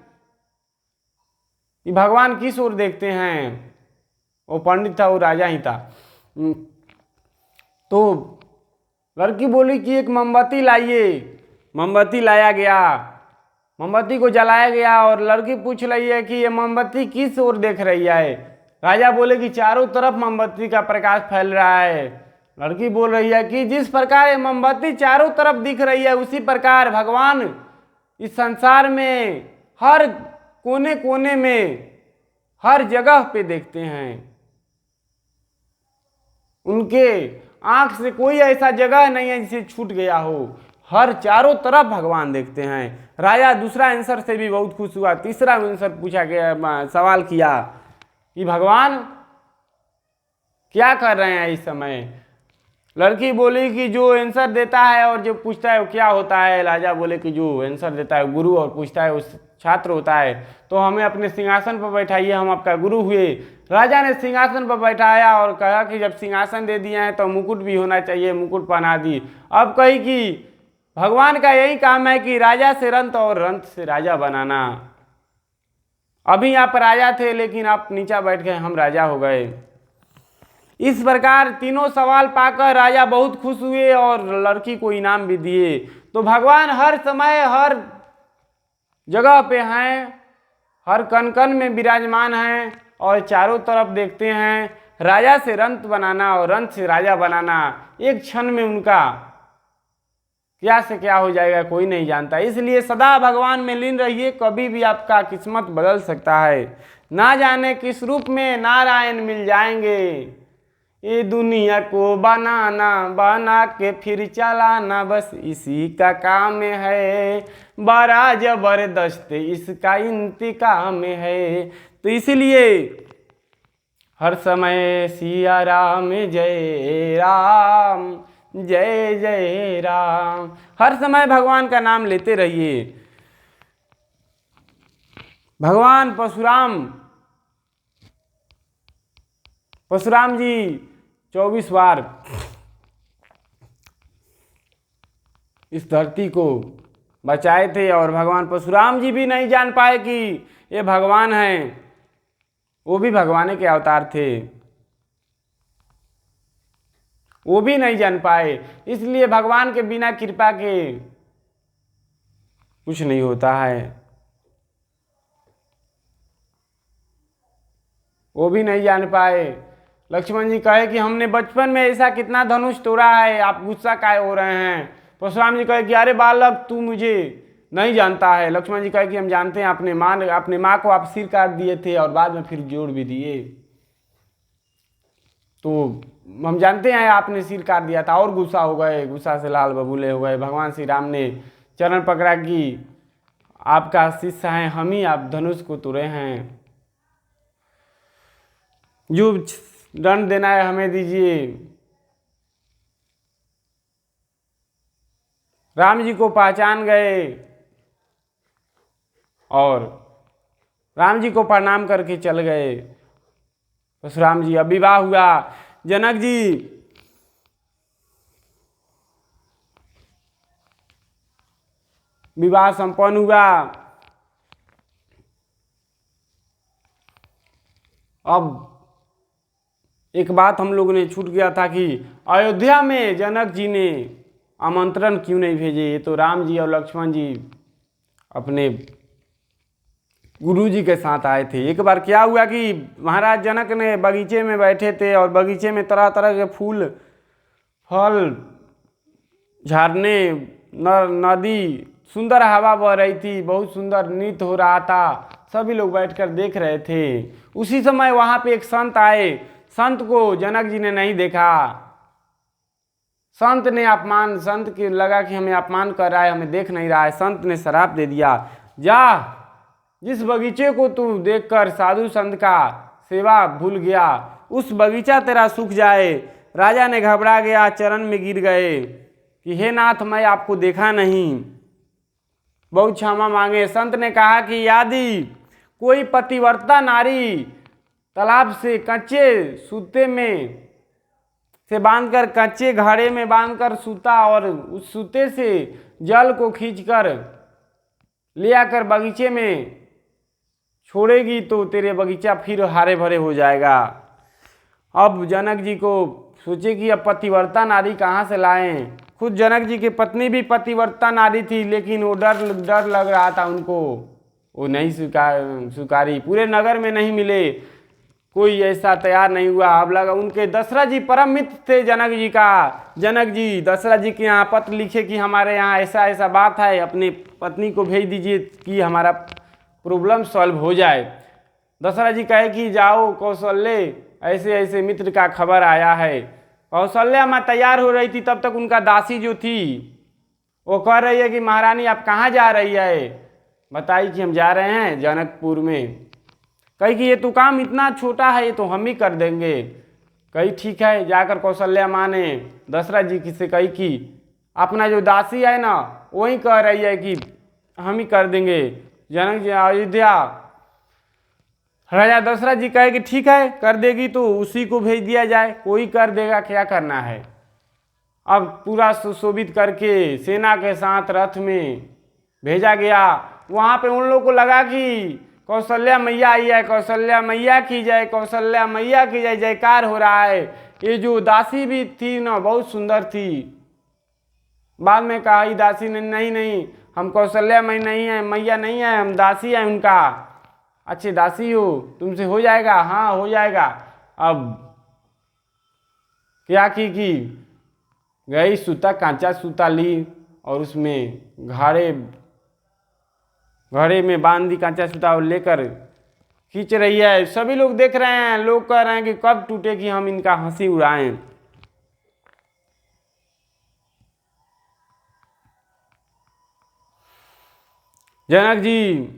भगवान किस ओर देखते हैं। वो पंडित था, वो राजा ही था। तो लड़की बोली कि एक मोमबत्ती लाइए। मोमबत्ती लाया गया, मोमबत्ती को जलाया गया, और लड़की पूछ रही है कि ये मोमबत्ती किस ओर देख रही है। राजा बोले कि चारों तरफ मोमबत्ती का प्रकाश फैल रहा है। लड़की बोल रही है कि जिस प्रकार ये मोमबत्ती चारों तरफ दिख रही है, उसी प्रकार भगवान इस संसार में हर कोने कोने में, हर जगह पे देखते हैं। उनके आंख से कोई ऐसा जगह नहीं है जिसे छूट गया हो। हर चारों तरफ भगवान देखते हैं। राजा दूसरा आंसर से भी बहुत खुश हुआ। तीसरा आंसर पूछा गया, सवाल किया कि भगवान क्या कर रहे हैं इस समय। लड़की बोली कि जो आंसर देता है और जो पूछता है वो क्या होता है। राजा बोले कि जो आंसर देता है गुरु और पूछता है उस छात्र होता है। तो हमें अपने सिंहासन पर बैठाइए, हम आपका गुरु हुए। राजा ने सिंहासन पर बैठाया और कहा कि जब सिंहासन दे दिया है तो मुकुट भी होना चाहिए, मुकुट पहना दी। अब कही कि भगवान का यही काम है कि राजा से रंत और रंत से राजा बनाना। अभी आप राजा थे, लेकिन आप नीचा बैठ गए, हम राजा हो गए। इस प्रकार तीनों सवाल पाकर राजा बहुत खुश हुए और लड़की को इनाम भी दिए। तो भगवान हर समय हर जगह पे हैं, हर कण कण में विराजमान हैं और चारों तरफ देखते हैं। राजा से रंत बनाना और रंत से राजा बनाना, एक क्षण में उनका क्या से क्या हो जाएगा कोई नहीं जानता। इसलिए सदा भगवान में लीन रहिए, कभी भी आपका किस्मत बदल सकता है। ना जाने किस रूप में नारायण मिल जाएंगे। ये दुनिया को बनाना, बना के फिर चलाना, बस इसी का काम है। बड़ा जबरदस्त इसका इंतकाम है। तो इसलिए हर समय सिया राम जय राम, जय जय राम, हर समय भगवान का नाम लेते रहिए। भगवान परशुराम जी 24 बार इस धरती को बचाए थे, और भगवान परशुराम जी भी नहीं जान पाए कि ये भगवान हैं। वो भी भगवान के अवतार थे, वो भी नहीं जान पाए। इसलिए भगवान के बिना कृपा के कुछ नहीं होता है। वो भी नहीं जान पाए। लक्ष्मण जी कहे कि हमने बचपन में ऐसा कितना धनुष तोड़ा है, आप गुस्सा काहे हो रहे हैं। परशुराम जी कहे कि अरे बालक, तू मुझे नहीं जानता है। लक्ष्मण जी कहे कि हम जानते हैं, अपने माँ को आप सिर काट दिए थे और बाद में फिर जोड़ भी दिए, तो हम जानते हैं आपने सिर काट दिया था। और गुस्सा हो गए, गुस्सा से लाल बबूले हो गए। भगवान श्री राम ने चरण पकड़ा कि आपका शिष्य हैं हम ही, आप धनुष को तोड़े हैं। जो दंड देना है हमें दीजिए। राम जी को पहचान गए और राम जी को प्रणाम करके चल गए। परशुराम जी, अब विवाह हुआ। जनक जी विवाह संपन्न हुआ। अब एक बात हम लोगों ने छूट गया था कि अयोध्या में जनक जी ने आमंत्रण क्यों नहीं भेजे। ये तो राम जी और लक्ष्मण जी अपने गुरु जी के साथ आए थे। एक बार क्या हुआ कि महाराज जनक ने बगीचे में बैठे थे और बगीचे में तरह तरह के फूल, फल, झरने, नदी, सुंदर हवा बह रही थी, बहुत सुंदर नृत्य हो रहा था। सभी लोग बैठकर देख रहे थे। उसी समय वहां पे एक संत आए। संत को जनक जी ने नहीं देखा। संत के लगा कि हमें अपमान कर रहा है, हमें देख नहीं रहा है। संत ने श्राप दे दिया, जा, जिस बगीचे को तू देखकर साधु संत का सेवा भूल गया, उस बगीचा तेरा सूख जाए। राजा ने घबरा गया, चरण में गिर गए कि हे नाथ, मैं आपको देखा नहीं, बहुत क्षमा मांगे। संत ने कहा कि यदि कोई पतिव्रता नारी तालाब से कच्चे सूते में से बांधकर, कच्चे घड़े में बांधकर सूता और उस सूते से जल को खींचकर ले आकर बगीचे में छोड़ेगी तो तेरे बगीचा फिर हरे भरे हो जाएगा। अब जनक जी को सोचे कि अब पतिव्रता नारी कहाँ से लाएं। खुद जनक जी की पत्नी भी पतिव्रता नारी थी, लेकिन वो डर लग रहा था उनको, वो नहीं स्वीकारी। पूरे नगर में नहीं मिले, कोई ऐसा तैयार नहीं हुआ। अब लगा उनके दशरथ जी परम मित्र थे जनक जी का। जनक जी दशरथ जी के यहाँ पत्र लिखे कि हमारे यहाँ ऐसा ऐसा बात है, अपनी पत्नी को भेज दीजिए कि हमारा प्रॉब्लम सॉल्व हो जाए। दशरथ जी कहे कि जाओ कौशल्य, ऐसे ऐसे मित्र का खबर आया है। कौशल्या माँ तैयार हो रही थी, तब तक उनका दासी जो थी वो कह रही है कि महारानी आप कहाँ जा रही है। बताई कि हम जा रहे हैं जनकपुर में। कही कि ये तो काम इतना छोटा है, ये तो हम ही कर देंगे। कही ठीक है। जाकर कौशल्या माँ ने दशरथ जी से कही कि अपना जो दासी है ना, वही कह रही है कि हम ही कर देंगे। जनक जी अयोध्या, राजा दशरथ जी कहे कि ठीक है, कर देगी तो उसी को भेज दिया जाए, कोई कर देगा, क्या करना है। अब पूरा सुशोभित करके सेना के साथ रथ में भेजा गया। वहाँ पे उन लोगों को लगा कि कौशल्या मैया आई है, कौशल्या मैया की जय, कौशल्या मैया की जय, जयकार हो रहा है। ये जो दासी भी थी ना, बहुत सुंदर थी। बाद में कहा ये दासी ने नहीं नहीं, हम कौशल्या मैया नहीं है, हम दासी हैं उनका। अच्छे दासी हो, तुमसे हो जाएगा। हाँ हो जाएगा। अब क्या की गई, सूता, कांचा सूता ली और उसमें घड़े में बांध दी कांचा सूता और लेकर खींच रही है। सभी लोग देख रहे हैं। लोग कह रहे हैं कि कब टूटे कि हम इनका हंसी उड़ाएं। जनक जी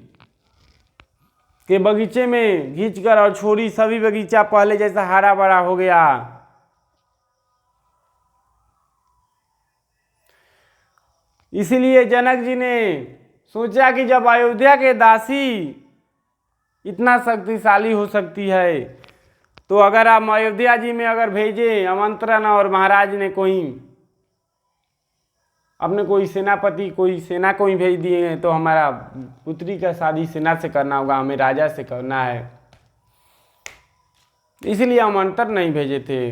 के बगीचे में खींचकर और छोड़ी, सभी बगीचा पहले जैसा हरा भरा हो गया। इसीलिए जनक जी ने सोचा कि जब अयोध्या के दासी इतना शक्तिशाली हो सकती है, तो अगर आप अयोध्या जी में अगर भेजे आमंत्रण और महाराज ने अपने कोई सेनापति, कोई सेना को ही भेज दिए हैं, तो हमारा पुत्री का शादी सेना से करना होगा, हमें राजा से करना है। इसलिए आमंत्रण नहीं भेजे थे।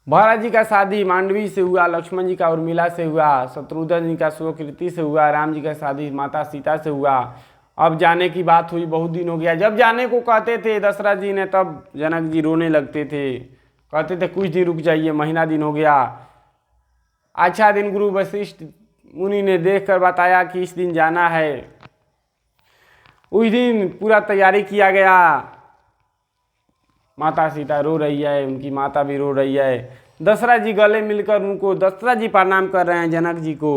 भरत जी का शादी मांडवी से हुआ, लक्ष्मण जी का उर्मिला से हुआ, शत्रुघ्न जी का सुकृति से हुआ, राम जी का शादी माता सीता से हुआ। अब जाने की बात हुई, बहुत दिन हो गया। जब जाने को कहते थे दशरथ जी ने, तब जनक जी रोने लगते थे, कहते थे कुछ दिन रुक जाइए, महीना दिन हो गया। अच्छा दिन गुरु वशिष्ठ मुनि ने देखकर बताया कि इस दिन जाना है। उस दिन पूरा तैयारी किया गया। माता सीता रो रही है, उनकी माता भी रो रही है। दशरथ जी गले मिलकर उनको, दशरथ जी प्रणाम कर रहे हैं जनक जी को।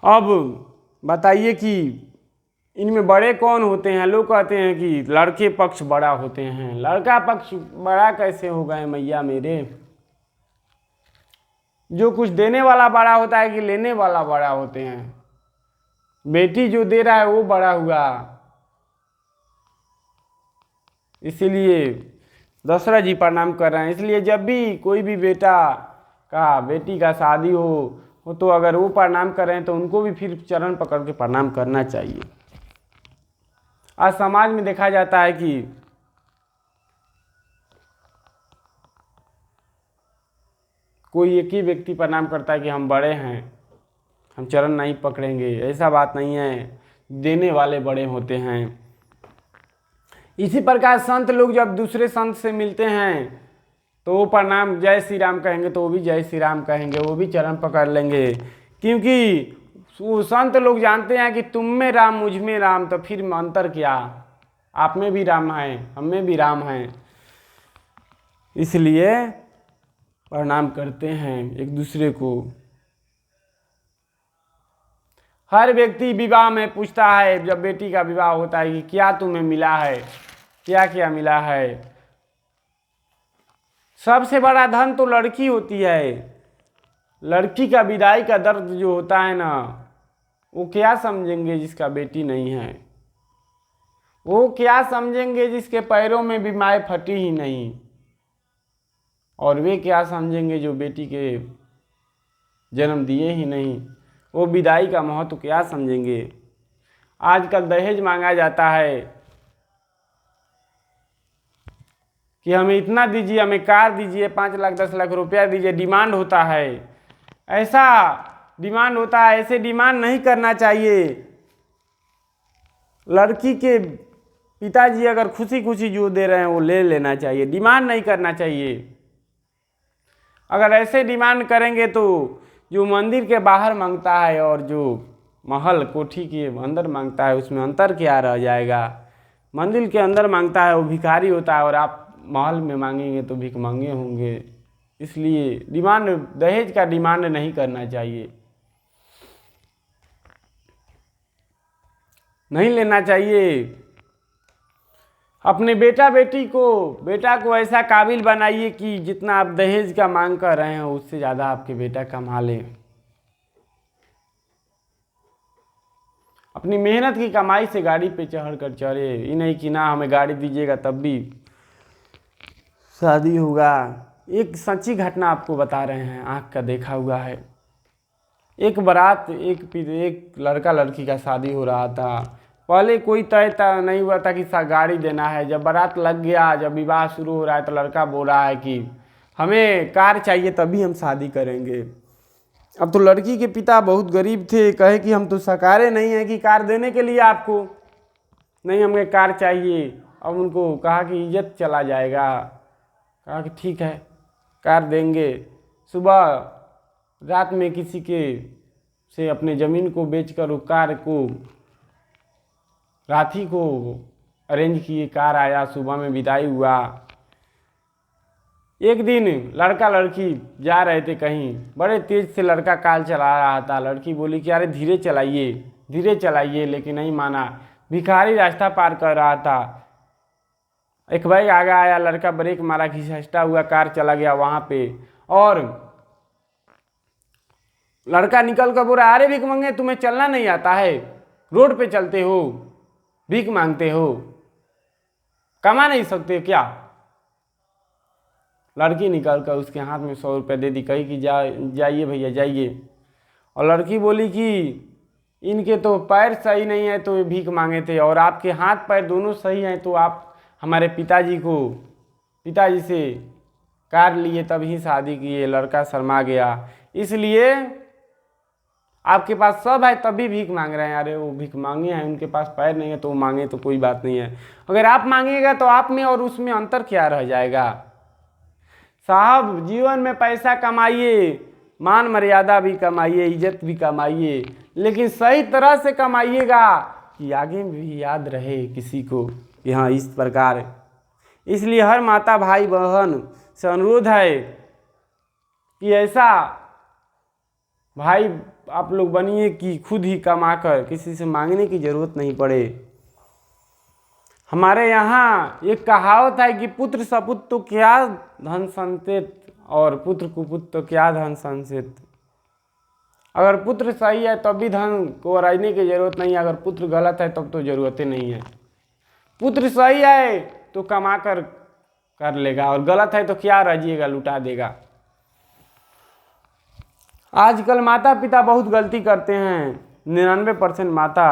अब बताइए कि इनमें बड़े कौन होते हैं। लोग कहते हैं कि लड़के पक्ष बड़ा होते हैं। लड़का पक्ष बड़ा कैसे हो गए मैया मेरे। जो कुछ देने वाला बड़ा होता है कि लेने वाला बड़ा होते हैं। बेटी जो दे रहा है वो बड़ा हुआ। इसीलिए दशरथ जी प्रणाम कर रहे हैं। इसलिए जब भी कोई भी बेटी का शादी हो तो अगर वो प्रणाम कर रहे हैं तो उनको भी फिर चरण पकड़ के प्रणाम करना चाहिए। आज समाज में देखा जाता है कि कोई एक ही व्यक्ति प्रणाम करता है कि हम बड़े हैं, हम चरण नहीं पकड़ेंगे। ऐसा बात नहीं है, देने वाले बड़े होते हैं। इसी प्रकार संत लोग जब दूसरे संत से मिलते हैं तो वो प्रणाम जय श्री राम कहेंगे तो वो भी जय श्री राम कहेंगे, वो भी चरण पकड़ लेंगे। क्योंकि वो संत लोग जानते हैं कि तुम में राम मुझ में राम, तो फिर अंतर क्या। आप में भी राम है, हम में भी राम है। इसलिए प्रणाम करते हैं एक दूसरे को। हर व्यक्ति विवाह में पूछता है, जब बेटी का विवाह होता है कि क्या तुम्हें मिला है, क्या क्या मिला है। सबसे बड़ा धन तो लड़की होती है। लड़की का विदाई का दर्द जो होता है ना, वो क्या समझेंगे जिसका बेटी नहीं है। वो क्या समझेंगे जिसके पैरों में भी माए फटी ही नहीं। और वे क्या समझेंगे जो बेटी के जन्म दिए ही नहीं। वो विदाई का महत्व क्या समझेंगे। आजकल दहेज मांगा जाता है कि हमें इतना दीजिए, हमें कार दीजिए, 5 लाख 10 लाख रुपया दीजिए। डिमांड होता है, ऐसा डिमांड होता है। ऐसे डिमांड नहीं करना चाहिए। लड़की के पिताजी अगर खुशी खुशी जो दे रहे हैं वो ले लेना चाहिए, डिमांड नहीं करना चाहिए। अगर ऐसे डिमांड करेंगे तो जो मंदिर के बाहर मांगता है और जो महल कोठी के अंदर मांगता है उसमें अंतर क्या रह जाएगा। मंदिर के अंदर मांगता है वो भिखारी होता है और आप महल में मांगेंगे तो भीख मांगे होंगे। इसलिए डिमांड, दहेज का डिमांड नहीं करना चाहिए, नहीं लेना चाहिए। अपने बेटा को ऐसा काबिल बनाइए कि जितना आप दहेज का मांग कर रहे हैं उससे ज़्यादा आपके बेटा कमा ले। अपनी मेहनत की कमाई से गाड़ी पे चढ़ कर चढ़े, ये नहीं कि ना हमें गाड़ी दीजिएगा तब भी शादी होगा। एक सच्ची घटना आपको बता रहे हैं, आँख का देखा हुआ है। एक बारात, एक लड़का लड़की का शादी हो रहा था। पहले कोई तय नहीं हुआ था कि गाड़ी देना है। जब बारात लग गया, जब विवाह शुरू हो रहा है तो लड़का बोल रहा है कि हमें कार चाहिए तभी हम शादी करेंगे। अब तो लड़की के पिता बहुत गरीब थे, कहे कि हम तो सकारे नहीं हैं कि कार देने के लिए आपको, नहीं हमें कार चाहिए। अब उनको कहा कि इज्जत चला जाएगा। कहा कि ठीक है कार देंगे। सुबह रात में किसी के से अपने ज़मीन को बेचकर वो कार को, रात ही को अरेंज किए। कार आया, सुबह में विदाई हुआ। एक दिन लड़का लड़की जा रहे थे कहीं, बड़े तेज से लड़का कार चला रहा था। लड़की बोली कि अरे धीरे चलाइए, लेकिन नहीं माना। भिखारी रास्ता पार कर रहा था, एक भाई आगे आया, लड़का ब्रेक मारा, घिसटा हुआ कार चला गया वहाँ पे। और लड़का निकल कर बोला अरे भीख मांगे, तुम्हें चलना नहीं आता है, रोड पे चलते हो, भीख मांगते हो, कमा नहीं सकते क्या। लड़की निकल कर उसके हाथ में 100 रुपये दे दी, कही कि जाइए भैया जाइए। और लड़की बोली कि इनके तो पैर सही नहीं है तो ये भीख मांगे थे, और आपके हाथ पैर दोनों सही हैं तो आप हमारे पिताजी से कार लिए तभी शादी किए। लड़का शर्मा गया। इसलिए आपके पास सब है तभी भीख मांग रहे हैं। अरे वो भीख मांगे हैं, उनके पास पैर नहीं है तो वो मांगे तो कोई बात नहीं है। अगर आप मांगेगा तो आप में और उसमें अंतर क्या रह जाएगा। साहब जीवन में पैसा कमाइए, मान मर्यादा भी कमाइए, इज्जत भी कमाइए, लेकिन सही तरह से कमाइएगा कि आगे भी याद रहे किसी को कि हाँ इस प्रकार। इसलिए हर माता भाई बहन से अनुरोध है कि ऐसा भाई आप लोग बनिए कि खुद ही कमाकर किसी से मांगने की जरूरत नहीं पड़े। हमारे यहाँ एक कहावत है कि पुत्र सपुत्र तो क्या धन संचित और पुत्र कुपुत्र तो क्या धन संचित। अगर पुत्र सही है तब भी धन को रजने की जरूरत नहीं है, अगर पुत्र गलत है तब तो जरूरत ही नहीं है। पुत्र सही है तो कमा कर लेगा और गलत है तो क्या रजिएगा, लुटा देगा। आजकल माता पिता बहुत गलती करते हैं। 99% माता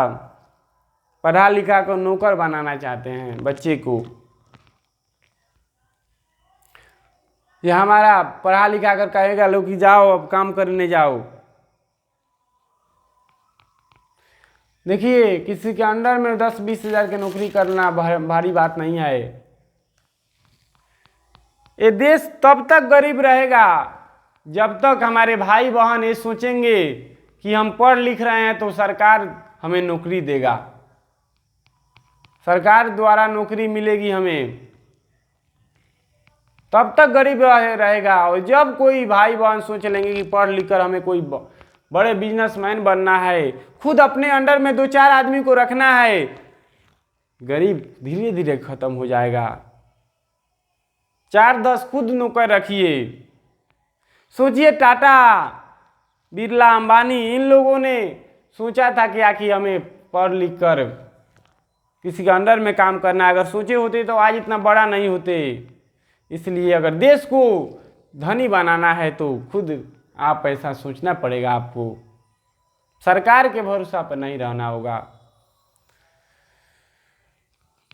पढ़ा लिखा कर नौकर बनाना चाहते हैं बच्चे को। ये हमारा पढ़ा लिखा कर कहेगा लोग कि जाओ अब काम करने जाओ। देखिए किसी के अंडर में 10-20 हज़ार की नौकरी करना भारी बात नहीं है। ये देश तब तक गरीब रहेगा जब तक हमारे भाई बहन ये सोचेंगे कि हम पढ़ लिख रहे हैं तो सरकार हमें नौकरी देगा, सरकार द्वारा नौकरी मिलेगी हमें, तब तक गरीब रहेगा। और जब कोई भाई बहन सोच लेंगे कि पढ़ लिख कर हमें कोई बड़े बिजनेसमैन बनना है, खुद अपने अंडर में 2-4 आदमी को रखना है, गरीब धीरे धीरे खत्म हो जाएगा। 4-10 खुद नौकर रखिए। सोचिए टाटा, बिरला, अंबानी, इन लोगों ने सोचा था कि आखिर हमें पढ़ लिख कर किसी के अंडर में काम करना है। अगर सोचे होते तो आज इतना बड़ा नहीं होते। इसलिए अगर देश को धनी बनाना है तो खुद आप ऐसा सोचना पड़ेगा आपको, सरकार के भरोसा पर नहीं रहना होगा।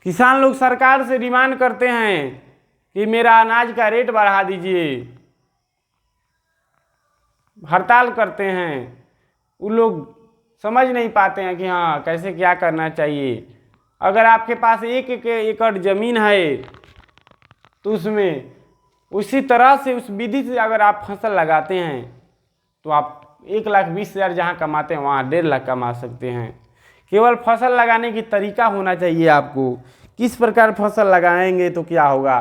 किसान लोग सरकार से डिमांड करते हैं कि मेरा अनाज का रेट बढ़ा दीजिए, हड़ताल करते हैं। वो लोग समझ नहीं पाते हैं कि हाँ कैसे क्या करना चाहिए। अगर आपके पास 1 एकड़ ज़मीन है तो उसमें उसी तरह से उस विधि से अगर आप फसल लगाते हैं तो आप 1,20,000 जहाँ कमाते हैं वहाँ 1.5 लाख कमा सकते हैं। केवल फसल लगाने की तरीका होना चाहिए आपको, किस प्रकार फसल लगाएंगे तो क्या होगा।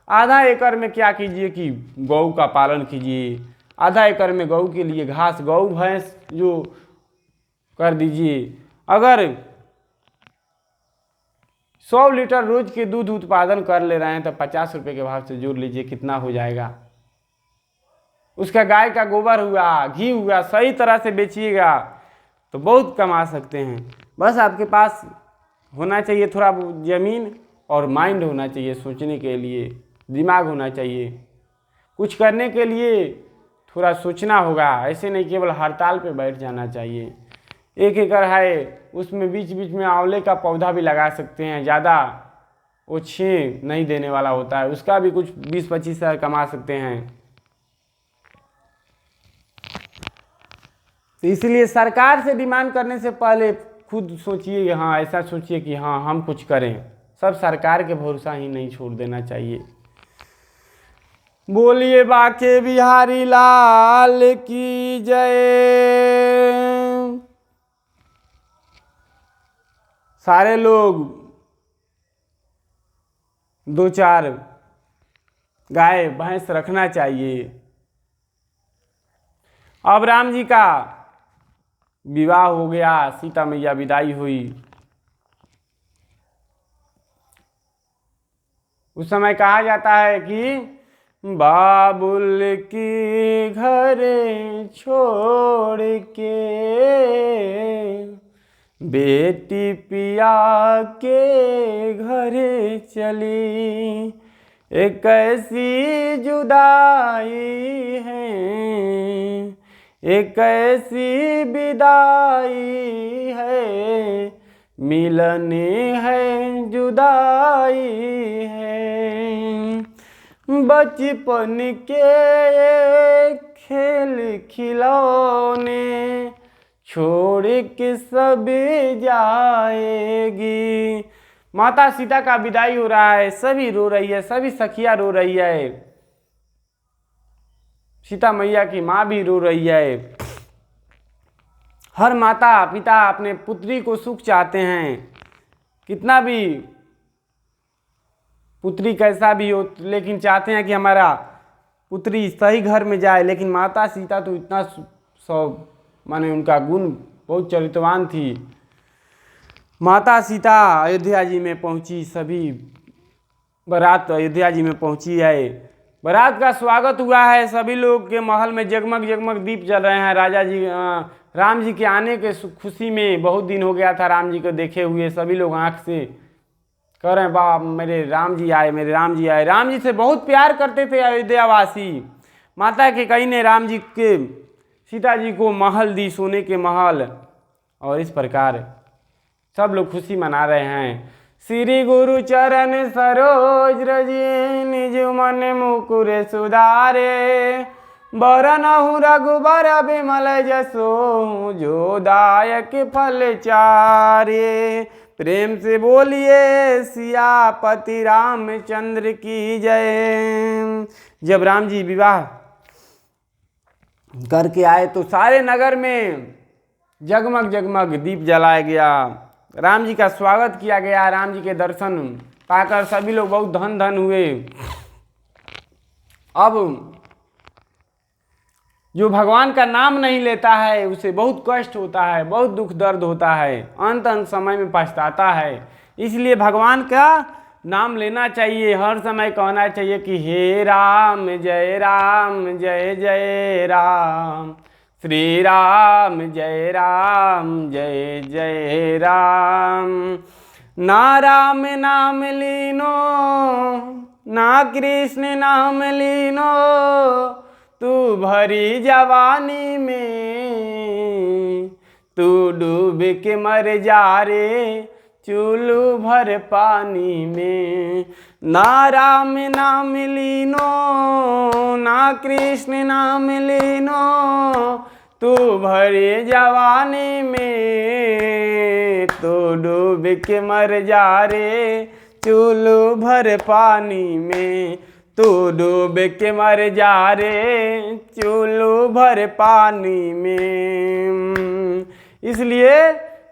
आधा एकड़ में क्या कीजिए कि गौ का पालन कीजिए, आधा एकड़ में गौ के लिए घास, गौ भैंस जो कर दीजिए। अगर 100 लीटर रोज के दूध उत्पादन कर ले रहे हैं तो 50 रुपये के भाव से जोड़ लीजिए कितना हो जाएगा। उसका गाय का गोबर हुआ, घी हुआ, सही तरह से बेचिएगा तो बहुत कमा सकते हैं। बस आपके पास होना चाहिए थोड़ा ज़मीन और माइंड होना चाहिए, सोचने के लिए दिमाग होना चाहिए। कुछ करने के लिए थोड़ा सोचना होगा, ऐसे नहीं केवल हड़ताल पे बैठ जाना चाहिए। 1 एकड़ है उसमें बीच बीच में आंवले का पौधा भी लगा सकते हैं, ज़्यादा वो छें नहीं देने वाला होता है, उसका भी कुछ 20-25 हज़ार कमा सकते हैं। तो इसलिए सरकार से डिमांड करने से पहले खुद सोचिए कि हाँ ऐसा सोचिए कि हाँ हम कुछ करें। सब सरकार के भरोसा ही नहीं छोड़ देना चाहिए। बोलिए बाके बिहारी लाल की जय। सारे लोग 2-4 गाय भैंस रखना चाहिए। अब राम जी का विवाह हो गया, सीता मैया विदाई हुई। उस समय कहा जाता है कि बाबुल की घर छोड़ के बेटी पिया के घर चली, एक ऐसी जुदाई है, एक ऐसी विदाई है, मिलने है जुदाई है। बचपन के खेल खिलौने छोड़ के सब जाएगी। माता सीता का विदाई हो रहा है, सभी रो रही है, सभी सखियां रो रही है, सीता मैया की माँ भी रो रही है। हर माता पिता अपने पुत्री को सुख चाहते हैं, कितना भी पुत्री कैसा भी हो, लेकिन चाहते हैं कि हमारा पुत्री सही घर में जाए। लेकिन माता सीता तो इतना माने उनका गुण बहुत चरित्रवान थी। माता सीता अयोध्या जी में पहुंची, सभी बारात अयोध्या जी में पहुंची है। बारात का स्वागत हुआ है, सभी लोग के महल में जगमग जगमग दीप जल रहे हैं। राजा जी राम जी के आने के खुशी में, बहुत दिन हो गया था राम जी को देखे हुए, सभी लोग आंख से कह रहे हैं बाप मेरे राम जी आए, मेरे राम जी आए। राम जी से बहुत प्यार करते थे अयोध्यावासी। माता के कई ने राम जी के सीता जी को महल दी, सोने के महल, और इस प्रकार सब लोग खुशी मना रहे हैं। श्री गुरु चरण सरोज रजी, निज मन मुकुर सुधारे, बरनहु रघुबर बिमल जसो, जो दायक फल चारे। प्रेम से बोलिए सियापति रामचंद्र की जय। जब राम जी विवाह करके आए तो सारे नगर में जगमग जगमग दीप जलाया गया, राम जी का स्वागत किया गया। राम जी के दर्शन पाकर सभी लोग बहुत धन धन हुए। अब जो भगवान का नाम नहीं लेता है उसे बहुत कष्ट होता है, बहुत दुख दर्द होता है, अंत समय में पछताता है। इसलिए भगवान का नाम लेना चाहिए, हर समय कहना चाहिए कि हे राम जय जय राम, श्री राम जय जय राम। ना राम नाम लीनो, ना कृष्ण नाम लीनो, तू भरी जवानी में, तू डूब के मर जा रे चूलू भर पानी में। ना राम नाम लीनो, ना कृष्ण नाम लीनो, तू भरी जवानी में, तू डूब के मर जा रे चूलू भर पानी में, तू डूब के मर जा रे चूलू भर पानी में। इसलिए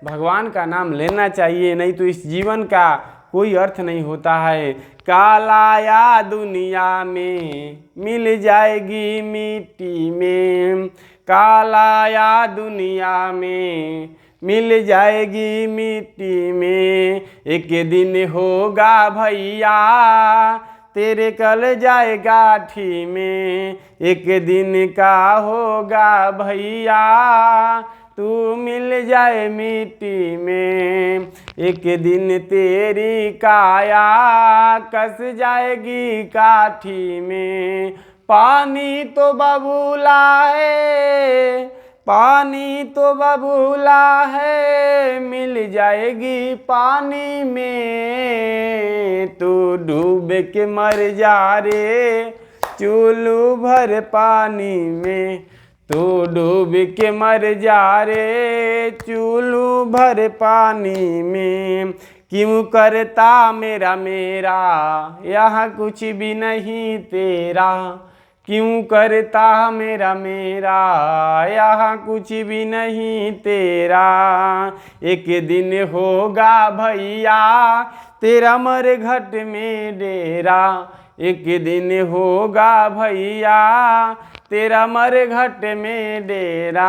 भगवान का नाम लेना चाहिए, नहीं तो इस जीवन का कोई अर्थ नहीं होता है। कालाया दुनिया में मिल जाएगी मिट्टी में, कालाया दुनिया में मिल जाएगी मिट्टी में। एक दिन होगा भैया तेरे कल जाएगा ठी में, एक दिन का होगा भैया तू मिल जाए मिट्टी में। एक दिन तेरी काया कस जाएगी काठी में। पानी तो बबूला है, पानी तो बबूला है, मिल जाएगी पानी में, तू डूब के मर जा रे चूलू भर पानी में, तू डूब के मर जा रे चूलू भर पानी में। क्यों करता मेरा मेरा यहाँ कुछ भी नहीं तेरा, क्यों करता मेरा मेरा यहाँ कुछ भी नहीं तेरा। एक दिन होगा भैया तेरा मर घट में डेरा, एक दिन होगा भैया तेरा मर घट में डेरा।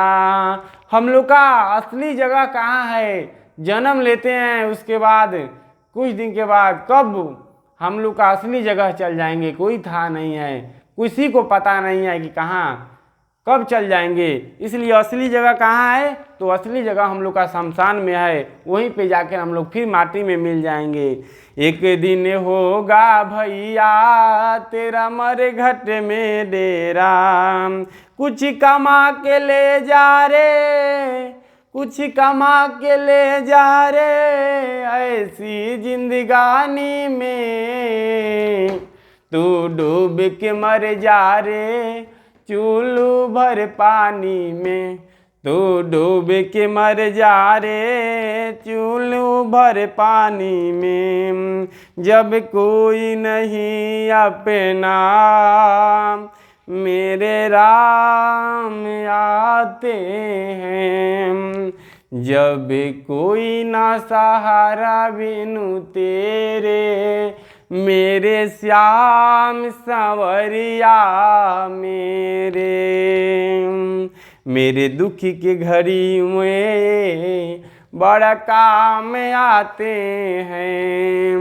हम लोग का असली जगह कहाँ है? जन्म लेते हैं, उसके बाद कुछ दिन के बाद कब हम लोग का असली जगह चल जाएंगे कोई था नहीं है, किसी को पता नहीं है कि कहाँ कब चल जाएंगे। इसलिए असली जगह कहाँ है? तो असली जगह हम लोग का शमशान में है, वहीं पे जाकर हम लोग फिर माटी में मिल जाएंगे। एक दिन होगा भैया तेरा मर घट में डेरा, कुछ कमा के ले जा रे, कुछ कमा के ले जा रे ऐसी जिंदगानी में, तू डूब के मर जा रे चूलू भर पानी में, तू डूब के मर जा रे चूलू भर पानी में। जब कोई नहीं अपना मेरे राम आते हैं, जब कोई ना सहारा बिनु तेरे मेरे श्याम संवरिया मेरे, मेरे दुख के घड़ी में बड़ा काम आते हैं।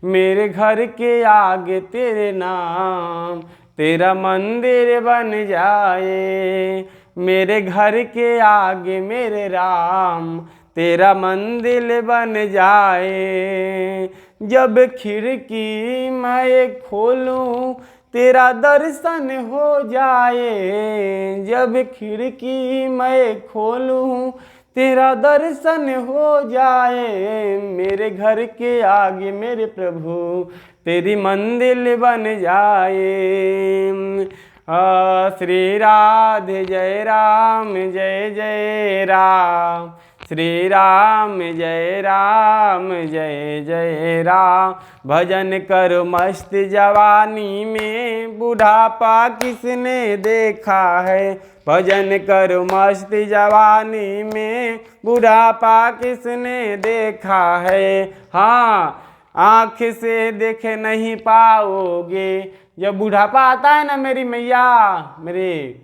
मेरे घर के आगे तेरे नाम तेरा मंदिर बन जाए। मेरे घर के आगे मेरे राम तेरा मंदिर बन जाए। जब खिड़की मैं खोलूं तेरा दर्शन हो जाए। जब खिड़की मैं खोलूं तेरा दर्शन हो जाए। मेरे घर के आगे मेरे प्रभु तेरी मंदिर बन जाए। श्री राधे जय राम जय जय राम। श्री राम जय जय राम। भजन कर मस्त जवानी में बुढ़ापा किसने देखा है। भजन कर मस्त जवानी में बुढ़ापा किसने देखा है। हाँ, आँख से देख नहीं पाओगे। जब बुढ़ापा आता है ना मेरी मैया, मेरे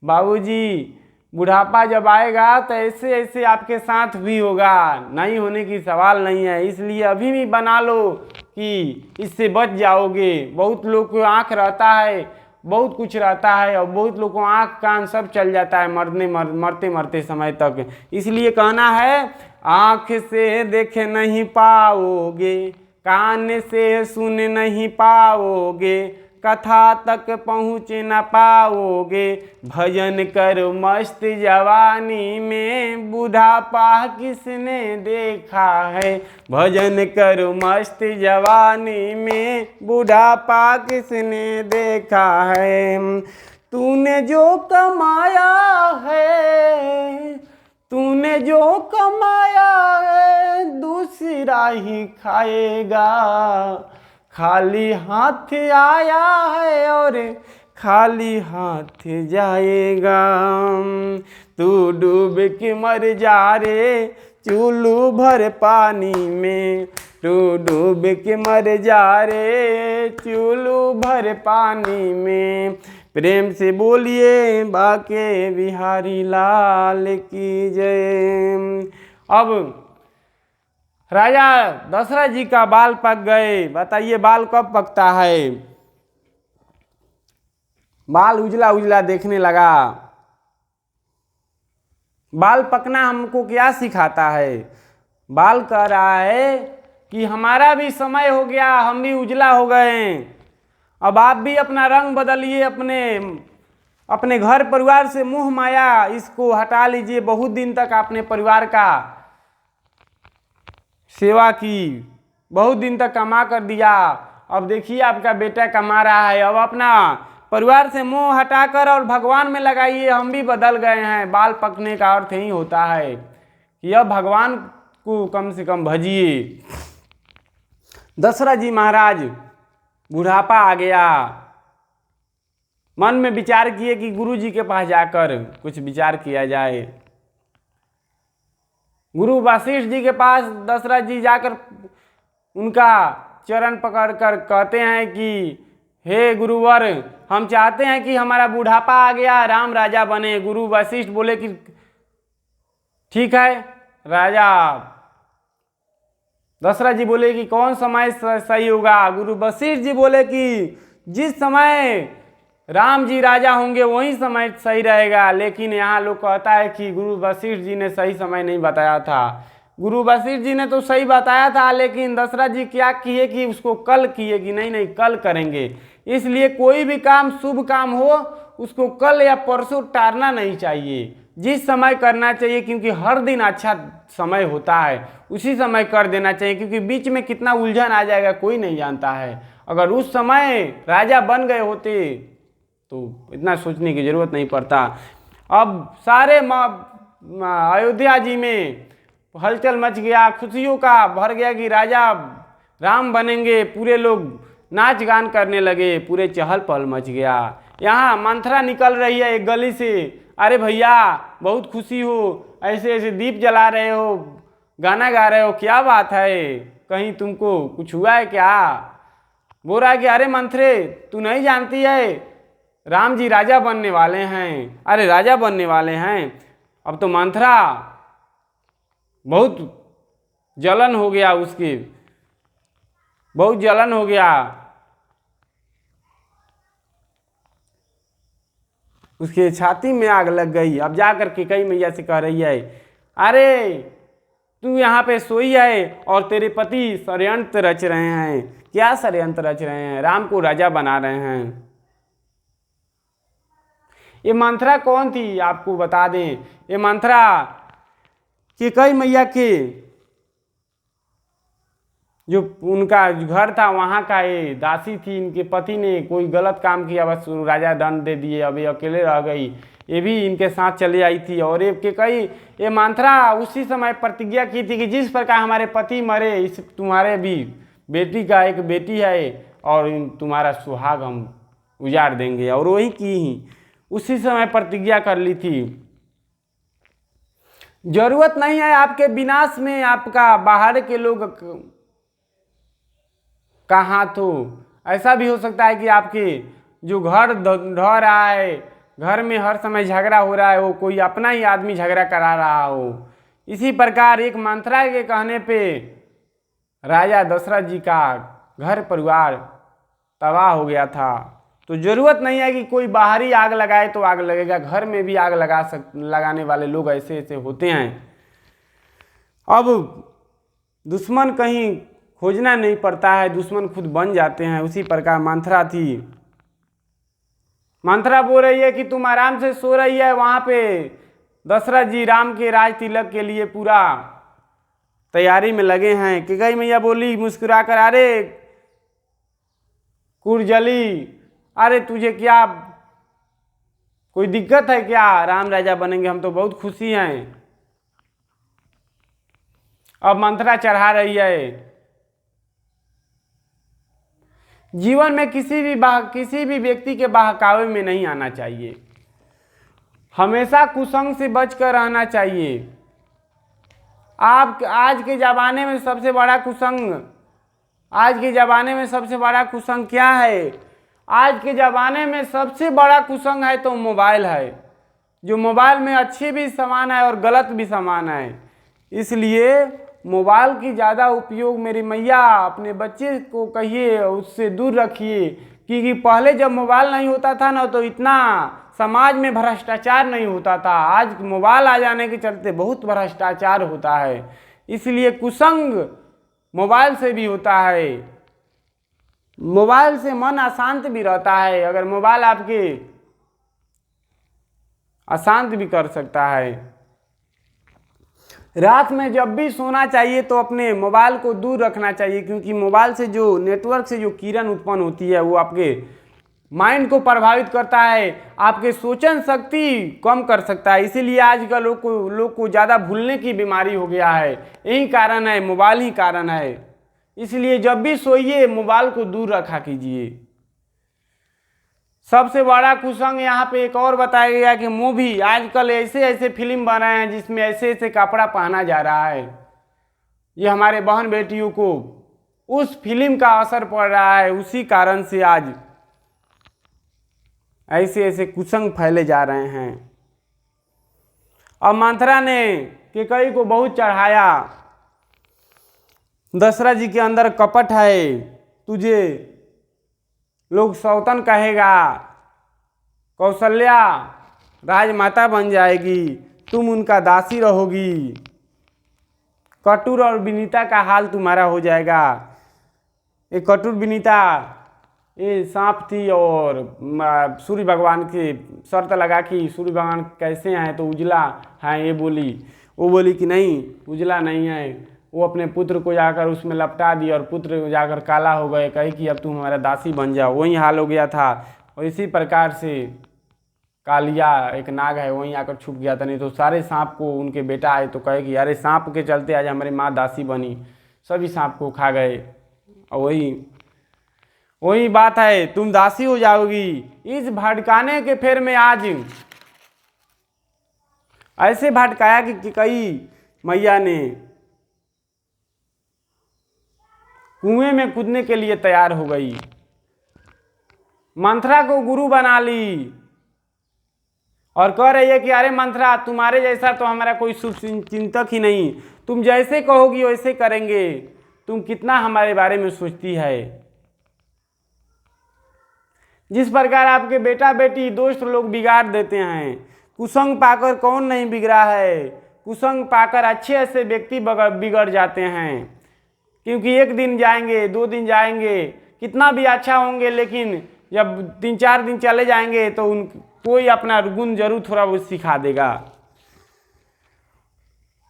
बाबूजी, बुढ़ापा जब आएगा तो ऐसे ऐसे आपके साथ भी होगा, नहीं होने की सवाल नहीं है। इसलिए अभी भी बना लो कि इससे बच जाओगे। बहुत लोग को आँख रहता है, बहुत कुछ रहता है, और बहुत लोग को आँख कान सब चल जाता है मरते मरते समय तक। इसलिए कहना है, आँख से देख नहीं पाओगे, कान से सुन नहीं पाओगे, कथा तक पहुँच न पाओगे। भजन कर मस्त जवानी में बुढ़ापा किसने देखा है। भजन कर मस्त जवानी में बुढ़ापा किसने देखा है। तूने जो कमाया है, तूने जो कमाया है दूसरा ही खाएगा। खाली हाथ आया है और खाली हाथ जाएगा। तू डूब के मर जा रे चूल्लू भर पानी में। तू डूब के मर जा रे चूल्लू भर पानी में। प्रेम से बोलिए बाके बिहारी लाल की जय। अब राजा दशरथ जी का बाल पक गए। बताइए बाल कब पकता है। बाल उजला उजला देखने लगा। बाल पकना हमको क्या सिखाता है। बाल कह रहा है कि हमारा भी समय हो गया, हम भी उजला हो गए। अब आप भी अपना रंग बदलिए, अपने घर परिवार से मोह माया इसको हटा लीजिए। बहुत दिन तक आपने परिवार का सेवा की, बहुत दिन तक कमा कर दिया। अब देखिए आपका बेटा कमा रहा है। अब अपना परिवार से मोह हटाकर और भगवान में लगाइए। हम भी बदल गए हैं। बाल पकने का अर्थ यही होता है कि अब भगवान को कम से कम भजिए। दशरथ जी महाराज बुढ़ापा आ गया, मन में विचार किए कि गुरु जी के पास जाकर कुछ विचार किया जाए। गुरु वशिष्ठ जी के पास दशरथ जी जाकर उनका चरण पकड़कर कहते हैं कि हे गुरुवर, हम चाहते हैं कि हमारा बुढ़ापा आ गया, राम राजा बने। गुरु वशिष्ठ बोले कि ठीक है राजा। दशरथ जी बोले कि कौन समय सही होगा। गुरु वशिष्ठ जी बोले कि जिस समय राम जी राजा होंगे वही समय सही रहेगा। लेकिन यहाँ लोग कहता है कि गुरु वशिष्ठ जी ने सही समय नहीं बताया था। गुरु वशिष्ठ जी ने तो सही बताया था, लेकिन दशरथ जी क्या किए कि उसको कल किए कि नहीं कल करेंगे। इसलिए कोई भी काम शुभ काम हो उसको कल या परसों टालना नहीं चाहिए, जिस समय करना चाहिए। क्योंकि हर दिन अच्छा समय होता है, उसी समय कर देना चाहिए। क्योंकि बीच में कितना उलझन आ जाएगा कोई नहीं जानता है। अगर उस समय राजा बन गए होते तो इतना सोचने की जरूरत नहीं पड़ता। अब सारे अयोध्या जी में हलचल मच गया, खुशियों का भर गया कि राजा राम बनेंगे। पूरे लोग नाच गान करने लगे, पूरे चहल पहल मच गया। यहाँ मंथरा निकल रही है एक गली से, अरे भैया बहुत खुशी हो, ऐसे ऐसे दीप जला रहे हो, गाना गा रहे हो, क्या बात है, कहीं तुमको कुछ हुआ है क्या। बोल रहा है कि अरे मंथरे तू नहीं जानती है, राम जी राजा बनने वाले हैं, अरे राजा बनने वाले हैं। अब तो मंथरा बहुत जलन हो गया, उसकी बहुत जलन हो गया, उसके छाती में आग लग गई। अब जाकर के कई मैया से कह रही है, अरे तू यहाँ पे सोई है और तेरे पति षड्यंत्र रच रहे हैं। क्या षड्यंत्र रच रहे हैं? राम को राजा बना रहे हैं। ये मंथरा कौन थी आपको बता दें, ये मंथरा कि कई मैया के जो उनका घर था वहाँ का ये दासी थी। इनके पति ने कोई गलत काम किया, बस राजा दंड दे दिए, अब ये अकेले रह गई। ये भी इनके साथ चले आई थी। और ये मंथरा उसी समय प्रतिज्ञा की थी कि जिस प्रकार हमारे पति मरे, इस तुम्हारे भी बेटी का एक बेटी है और तुम्हारा सुहाग हम उजाड़ देंगे। और वही की ही उसी समय प्रतिज्ञा कर ली थी। जरूरत नहीं है आपके विनाश में आपका बाहर के लोग का हाथ हो। ऐसा भी हो सकता है कि आपके जो घर ढह रहा है, घर में हर समय झगड़ा हो रहा है, वो कोई अपना ही आदमी झगड़ा करा रहा हो। इसी प्रकार एक मंथरा के कहने पे राजा दशरथ जी का घर परिवार तबाह हो गया था। तो जरूरत नहीं है कि कोई बाहरी आग लगाए तो आग लगेगा, घर में भी आग लगाने वाले लोग ऐसे ऐसे होते हैं। अब दुश्मन कहीं खोजना नहीं पड़ता है, दुश्मन खुद बन जाते हैं। उसी प्रकार मंथरा थी। मंथरा बोल रही है कि तुम आराम से सो रही है, वहां पे दशरथ जी राम के राज तिलक के लिए पूरा तैयारी में लगे हैं। कि कई मैया बोली मुस्कुरा कर, अरे कुरजली, अरे तुझे क्या कोई दिक्कत है क्या? राम राजा बनेंगे, हम तो बहुत खुशी हैं। अब मंथरा चढ़ा रही है, जीवन में किसी भी व्यक्ति के बहकावे में नहीं आना चाहिए। हमेशा कुसंग से बचकर रहना चाहिए। आप आज के ज़माने में सबसे बड़ा कुसंग क्या है? आज के ज़माने में सबसे बड़ा कुसंग है तो मोबाइल है। जो मोबाइल में अच्छे भी सामान है और गलत भी सामान है। इसलिए मोबाइल की ज़्यादा उपयोग मेरी मैया अपने बच्चे को कहिए उससे दूर रखिए। क्योंकि पहले जब मोबाइल नहीं होता था ना, तो इतना समाज में भ्रष्टाचार नहीं होता था। आज मोबाइल आ जाने के चलते बहुत भ्रष्टाचार होता है। इसलिए कुसंग मोबाइल से भी होता है। मोबाइल से मन अशांत भी रहता है। अगर मोबाइल आपके अशांत भी कर सकता है। रात में जब भी सोना चाहिए तो अपने मोबाइल को दूर रखना चाहिए, क्योंकि मोबाइल से जो नेटवर्क से जो किरण उत्पन्न होती है वो आपके माइंड को प्रभावित करता है, आपके सोचन शक्ति कम कर सकता है। इसीलिए आजकल लोग को ज़्यादा भूलने की बीमारी हो गया है। यही कारण है, मोबाइल ही कारण है। इसलिए जब भी सोइए मोबाइल को दूर रखा कीजिए। सबसे बड़ा कुसंग यहाँ पे एक और बताया गया कि मूवी, आजकल ऐसे ऐसे फिल्म बन रहे हैं जिसमें ऐसे ऐसे कपड़ा पहना जा रहा है। ये हमारे बहन बेटियों को उस फिल्म का असर पड़ रहा है। उसी कारण से आज ऐसे ऐसे कुसंग फैले जा रहे हैं। अब मंथरा ने केकई को बहुत चढ़ाया। दशरथ जी के अंदर कपट है, तुझे लोग सौतन कहेगा, कौशल्या राजमाता बन जाएगी, तुम उनका दासी रहोगी, कटुर और विनीता का हाल तुम्हारा हो जाएगा। ये कटुर विनीता ये सांप थी और सूर्य भगवान की शर्त लगा कि सूर्य भगवान कैसे हैं, तो उजला है ये बोली। वो बोली कि नहीं उजला नहीं है। वो अपने पुत्र को जाकर उसमें लपटा दी और पुत्र जाकर काला हो गए। कही कि अब तुम हमारा दासी बन जाओ। वही हाल हो गया था। और इसी प्रकार से कालिया एक नाग है, वहीं आकर छुप गया था। नहीं तो सारे सांप को उनके बेटा आए तो कहे कि अरे सांप के चलते आज हमारी माँ दासी बनी, सभी सांप को खा गए। और वही बात है, तुम दासी हो जाओगी। इस भटकाने के फेर में आज ऐसे भटकाया कि कई मैया ने कुएं में कूदने के लिए तैयार हो गई। मंथरा को गुरु बना ली और कह रही है कि अरे मंथरा, तुम्हारे जैसा तो हमारा कोई शुभ चिंतक ही नहीं, तुम जैसे कहोगी वैसे करेंगे, तुम कितना हमारे बारे में सोचती है। जिस प्रकार आपके बेटा बेटी दोस्त लोग बिगाड़ देते हैं, कुसंग पाकर कौन नहीं बिगड़ा है। कुसंग पाकर अच्छे ऐसे व्यक्ति बिगड़ जाते हैं, क्योंकि एक दिन जाएंगे, 2 दिन जाएंगे, कितना भी अच्छा होंगे, लेकिन जब 3-4 दिन चले जाएंगे तो कोई अपना गुण जरूर थोड़ा बहुत सिखा देगा।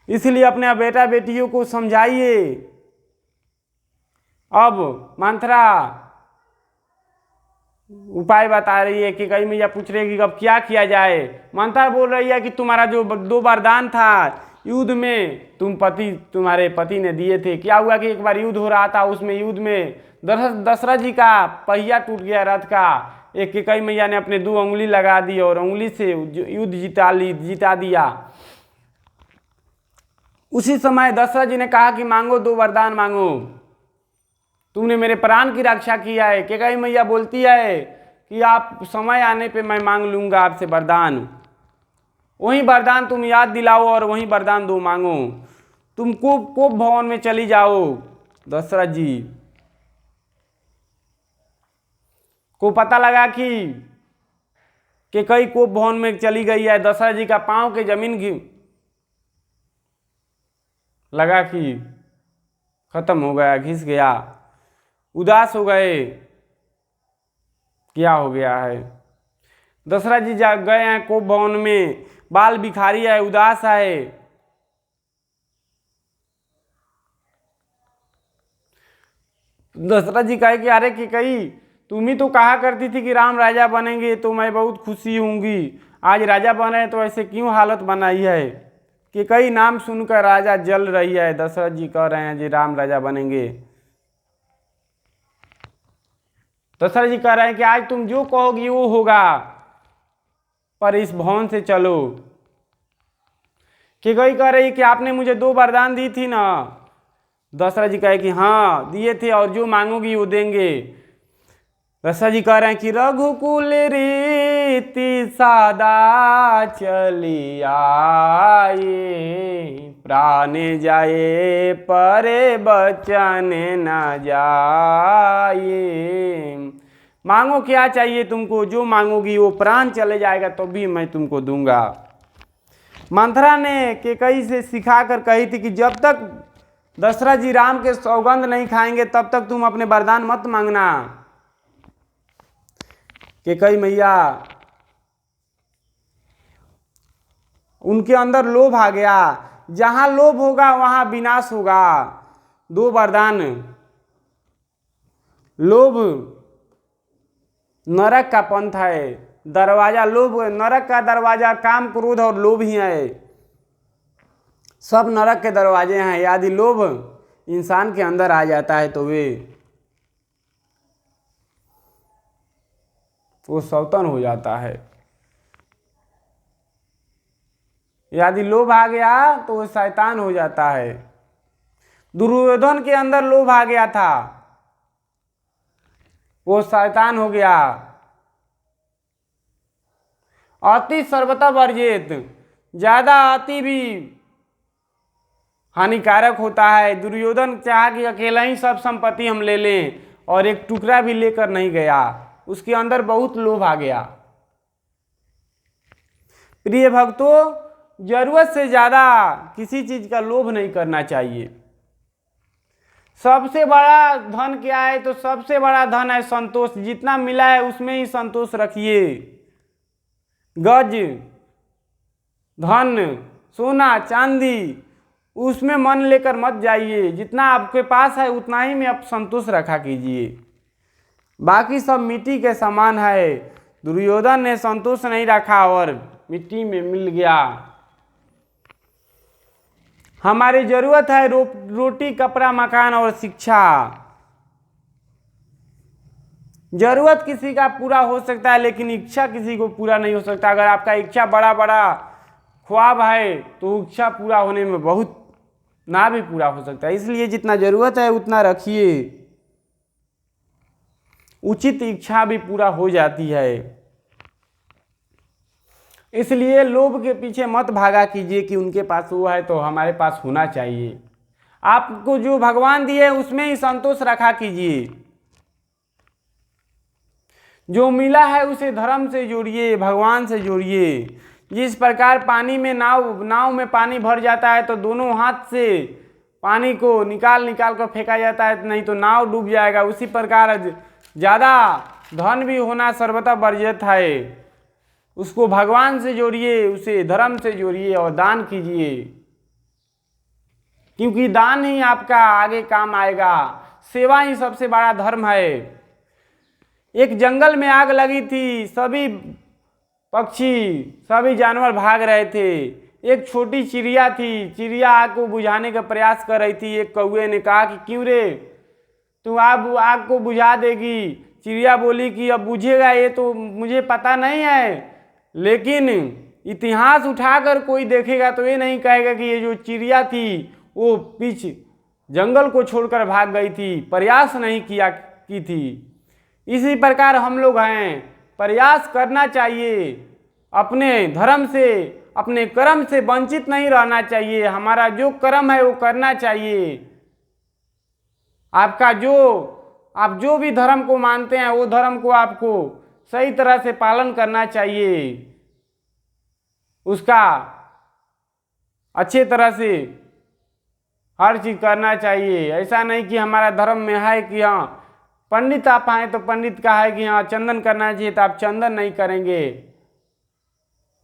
इसलिए अपने बेटा बेटियों को समझाइए। अब मंथरा उपाय बता रही है कि कई मैया पूछ रही है कि अब क्या किया जाए। मंथरा बोल रही है कि तुम्हारा जो 2 वरदान था युद्ध में, तुम्हारे पति ने दिए थे। क्या हुआ कि एक बार युद्ध हो रहा था, उसमें युद्ध में दशरथ जी का पहिया टूट गया रथ का। एक कई मैया ने अपने 2 उंगली लगा दी और उंगली से युद्ध जिता दिया। उसी समय दशरथ जी ने कहा कि मांगो, 2 वरदान मांगो, तुमने मेरे प्राण की रक्षा किया है। कि कई मैया बोलती है कि आप समय आने पे मैं मांग लूंगा आपसे वरदान। वही वरदान तुम याद दिलाओ और वही वरदान 2 मांगो। तुम कोप भवन में चली जाओ। दशरथ जी को पता लगा कि कई कोप भवन में चली गई है। दशरथ जी का पांव के जमीन लगा कि खत्म हो गया, घिस गया, उदास हो गए, क्या हो गया है। दशरथ जी जा गए हैं कोप भवन में, बाल बिखारी है, उदास है। दशरथ जी कहे कि अरे कि कई तुम ही तो कहा करती थी कि राम राजा बनेंगे तो मैं बहुत खुशी होंगी, आज राजा बने तो ऐसे क्यों हालत बनाई है। कि कई नाम सुनकर राजा जल रही है। दशरथ जी कह रहे हैं जी राम राजा बनेंगे। दशरथ जी कह रहे हैं कि आज तुम जो कहोगी वो होगा, पर इस भवन से चलो। कि कई कह रही कि आपने मुझे 2 वरदान दी थी ना। दशरथ जी कहे कि हाँ दिए थे और जो मांगोगी वो देंगे। दशरथ जी कह रहे हैं कि रघुकुल रीति सादा चली आए, प्राण जाए परे बचन न जाए। मांगो क्या चाहिए तुमको, जो मांगोगी वो प्राण चले जाएगा तो भी मैं तुमको दूंगा। मंथरा ने केकई से सिखा कर कही थी कि जब तक दशरथ जी राम के सौगंध नहीं खाएंगे तब तक तुम अपने वरदान मत मांगना। केकई मैया उनके अंदर लोभ आ गया, जहां लोभ होगा वहां विनाश होगा। 2 वरदान, लोभ नरक का पंथ है, दरवाजा लोभ, नरक का दरवाजा काम क्रोध और लोभ ही है। सब नरक के दरवाजे हैं। यदि लोभ इंसान के अंदर आ जाता है तो वो सौतन हो जाता है। यदि लोभ आ गया तो वो शैतान हो जाता है। दुर्योधन के अंदर लोभ आ गया था, वो शैतान हो गया। अति सर्वथा वर्जित, ज्यादा अति भी हानिकारक होता है। दुर्योधन चाहा कि अकेला ही सब संपत्ति हम ले लें और एक टुकड़ा भी लेकर नहीं गया, उसके अंदर बहुत लोभ आ गया। प्रिय भक्तों, जरूरत से ज्यादा किसी चीज का लोभ नहीं करना चाहिए। सबसे बड़ा धन क्या है, तो सबसे बड़ा धन है संतोष। जितना मिला है उसमें ही संतोष रखिए। गज, धन, सोना, चांदी, उसमें मन लेकर मत जाइए। जितना आपके पास है उतना ही में आप संतोष रखा कीजिए। बाकी सब मिट्टी के समान है। दुर्योधन ने संतोष नहीं रखा और मिट्टी में मिल गया। हमारी जरूरत है रोटी, कपड़ा, मकान और शिक्षा। जरूरत किसी का पूरा हो सकता है लेकिन इच्छा किसी को पूरा नहीं हो सकता। अगर आपका इच्छा बड़ा बड़ा ख्वाब है तो इच्छा पूरा होने में बहुत ना भी पूरा हो सकता है। इसलिए जितना जरूरत है उतना रखिए। उचित इच्छा भी पूरा हो जाती है। इसलिए लोभ के पीछे मत भागा कीजिए कि उनके पास वो है तो हमारे पास होना चाहिए। आपको जो भगवान दिए उसमें ही संतोष रखा कीजिए। जो मिला है उसे धर्म से जोड़िए, भगवान से जोड़िए। जिस प्रकार पानी में नाव में पानी भर जाता है तो दोनों हाथ से पानी को निकाल निकाल कर फेंका जाता है, नहीं तो नाव डूब जाएगा। उसी प्रकार ज़्यादा धन भी होना सर्वथा वर्जित है। उसको भगवान से जोड़िए, उसे धर्म से जोड़िए और दान कीजिए, क्योंकि दान ही आपका आगे काम आएगा। सेवा ही सबसे बड़ा धर्म है। एक जंगल में आग लगी थी, सभी पक्षी सभी जानवर भाग रहे थे। एक छोटी चिड़िया थी, चिड़िया आग को बुझाने का प्रयास कर रही थी। एक कौवे ने कहा कि क्यों रे, तू आग को बुझा देगी। चिड़िया बोली कि अब बुझेगा ये तो मुझे पता नहीं है, लेकिन इतिहास उठाकर कोई देखेगा तो ये नहीं कहेगा कि ये जो चिड़िया थी वो पीछे जंगल को छोड़कर भाग गई थी, प्रयास नहीं की थी। इसी प्रकार हम लोग हैं, प्रयास करना चाहिए, अपने धर्म से अपने कर्म से वंचित नहीं रहना चाहिए। हमारा जो कर्म है वो करना चाहिए। आप जो भी धर्म को मानते हैं वो धर्म को आपको सही तरह से पालन करना चाहिए, उसका अच्छे तरह से हर चीज करना चाहिए। ऐसा नहीं कि हमारा धर्म में है कि हाँ पंडित आप आए तो पंडित का है कि हाँ चंदन करना चाहिए तो आप चंदन नहीं करेंगे।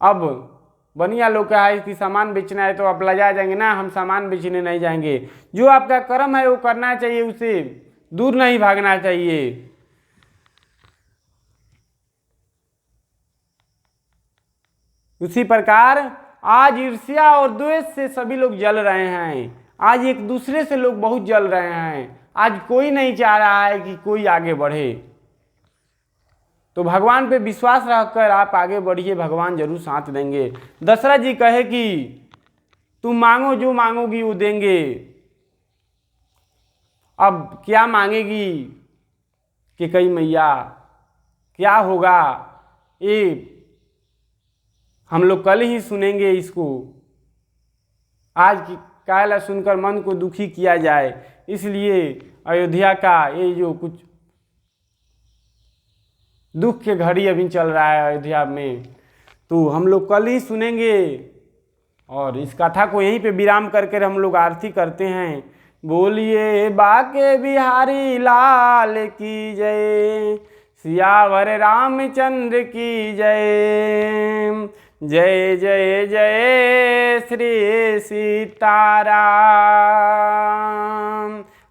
अब बनिया लोग का है कि सामान बेचना है तो आप लजा जाएंगे, ना हम सामान बेचने नहीं जाएंगे। जो आपका कर्म है वो करना चाहिए, उसे दूर नहीं भागना चाहिए। उसी प्रकार आज ईर्ष्या और द्वेष से सभी लोग जल रहे हैं। आज एक दूसरे से लोग बहुत जल रहे हैं। आज कोई नहीं चाह रहा है कि कोई आगे बढ़े। तो भगवान पे विश्वास रखकर आप आगे बढ़िए, भगवान जरूर साथ देंगे। दशरथ जी कहे कि तुम मांगो, जो मांगोगी वो देंगे। अब क्या मांगेगी कि कई मैया, क्या होगा ये हम लोग कल ही सुनेंगे। इसको आज की कायला सुनकर मन को दुखी किया जाए, इसलिए अयोध्या का ये जो कुछ दुख के घड़ी अभी चल रहा है अयोध्या में, तो हम लोग कल ही सुनेंगे। और इस कथा को यहीं पे विराम करके हम लोग आरती करते हैं। बोलिए बाके बिहारी लाल की जय, सियावर रामचंद्र की जय। जय जय जय श्री सीताराम।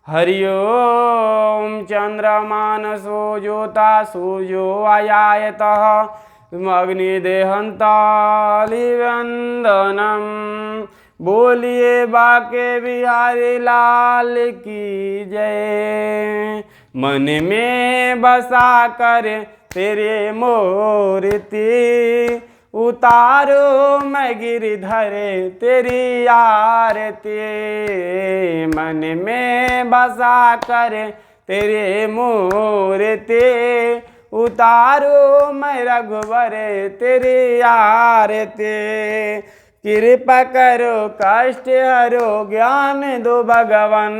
हरिओम चंद्रमानसो ज्योता सूर्यो आयातः अग्निदेहंतालिवंदनम। बोलिए बाके बिहारी लाल की जय। मन में बसा कर तेरे मूर्ति, उतारो मैं गिरधर तेरी आरती। मन में बसा कर तेरे मूर्ति, उतारो मैं रघुवर तेरी आरती। कृपा करो कष्ट हरो ज्ञान दो भगवन,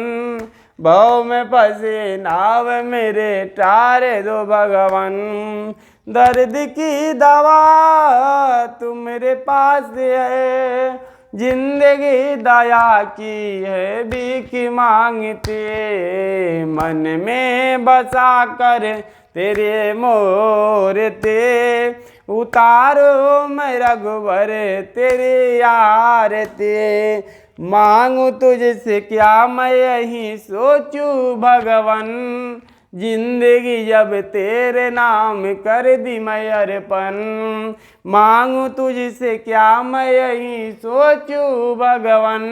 भव में फंसे नाव मेरे टार दो भगवन। दर्द की दवा तुम्हारे पास है, जिंदगी दया की है भीख मांगते। मन में बसा कर तेरे मूर्ति, उतारो मैं रघुवर तेरी आरती। मांगू तुझसे क्या मैं यही सोचूं भगवन, जिंदगी जब तेरे नाम कर दी मैं अर्पण। मांगू तुझसे क्या मैं यही सोचूं भगवन,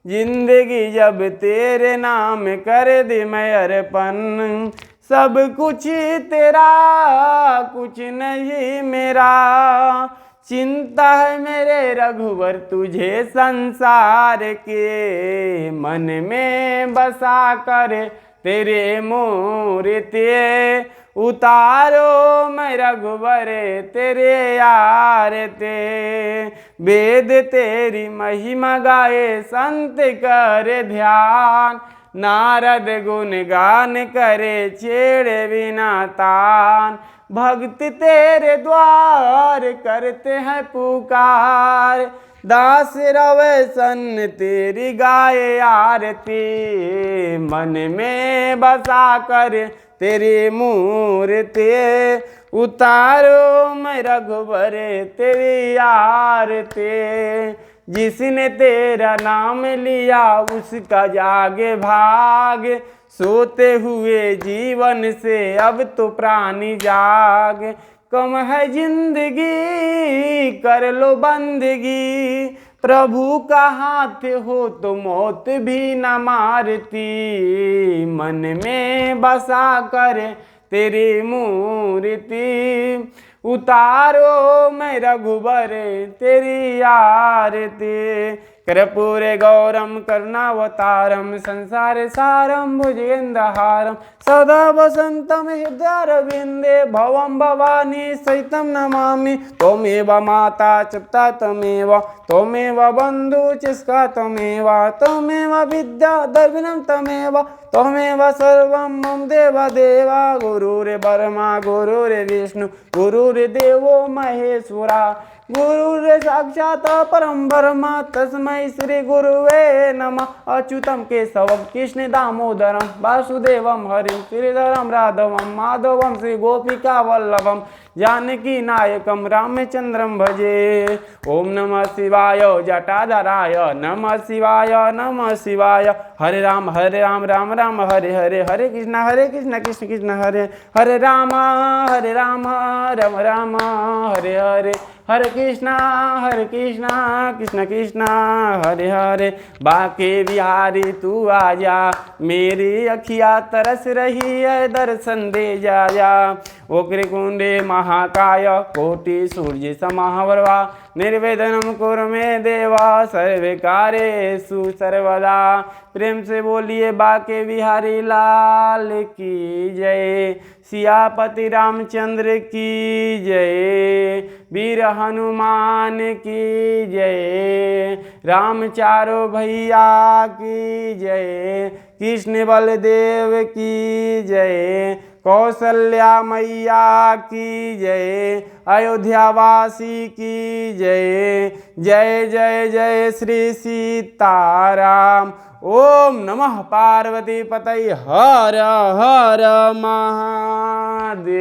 जिंदगी जब तेरे नाम कर दी मैं अर्पण। सब कुछ तेरा कुछ नहीं मेरा, चिंता है मेरे रघुवर तुझे संसार के। मन में बसा कर तेरे मूर्ति, उतारो मैं रघुबर तेरे आरती। वेद तेरी महिमा गाए संत करे ध्यान, नारद गुण गान करे छेड़े बिना तान। भक्त तेरे द्वार करते हैं पुकार, दास रवे सन तेरी गाए आरती। मन में बसा कर तेरी मूर्ति, उतारो मैं रघुबर तेरी आरती। जिसने तेरा नाम लिया उसका जागे भाग, सोते हुए जीवन से अब तो प्राणी जाग। कम है जिंदगी कर लो बंदगी, प्रभु का हाथ हो तो मौत भी न मारती। मन में बसा कर तेरी मूर्ति, उतारो मैं रघुबर तेरी आरती। कर्पूरे गौरम करुणावतारम संसार सारम भुजगेन्द्रहारम, सदा वसंतम हृदयारविंदे भवम भवानी सहितं नमामि। त्वमेव माता च पिता त्वमेव, त्वमेव बन्धु च सखा त्वमेव, त्वमेव विद्या द्रविणं त्वमेव, त्वमेव सर्वं मम देवदेव। गुरुर्ब्रह्मा गुरुर्विष्णु गुरुर्देवो महेश्वरा, गुरुर् साक्षात् परं ब्रह्म तस्मै श्री गुरुवे नमः। अच्युतं केशवं कृष्ण दामोदरं वासुदेवं हरिं श्रीधरं राघवं माधवं श्री गोपिका वल्लभं जानकी नायकं रामचंद्रं भजे। ओम नमः शिवाय जटाधराय नमः शिवाय नमः शिवाय। हरे राम राम राम हरे हरे, हरे कृष्ण कृष्ण कृष्ण हरे हरे, राम राम राम हरे हरे, हरे कृष्ण कृष्ण कृष्ण हरे हरे। बाके बिहारी तू आजा, मेरी अखियाँ तरस रही है दर्शन दे जा। वक्रकुंडे महाकाय कोटि सूर्य समप्रभा, निर्विघ्नं कुरु मे देवा सर्वे कार्येषु सर्वदा। प्रेम से बोलिए बाके बिहारी लाल की जय, सियापति रामचंद्र की जय, वीर हनुमान की जय, राम चारो भैया की जय, कृष्ण बलदेव की जय, कौसल्या मैया की जय, अयोध्या वासी की जय। जय जय जय श्री सीताराम। ओम नमः पार्वती पतये, हर हर महादेव।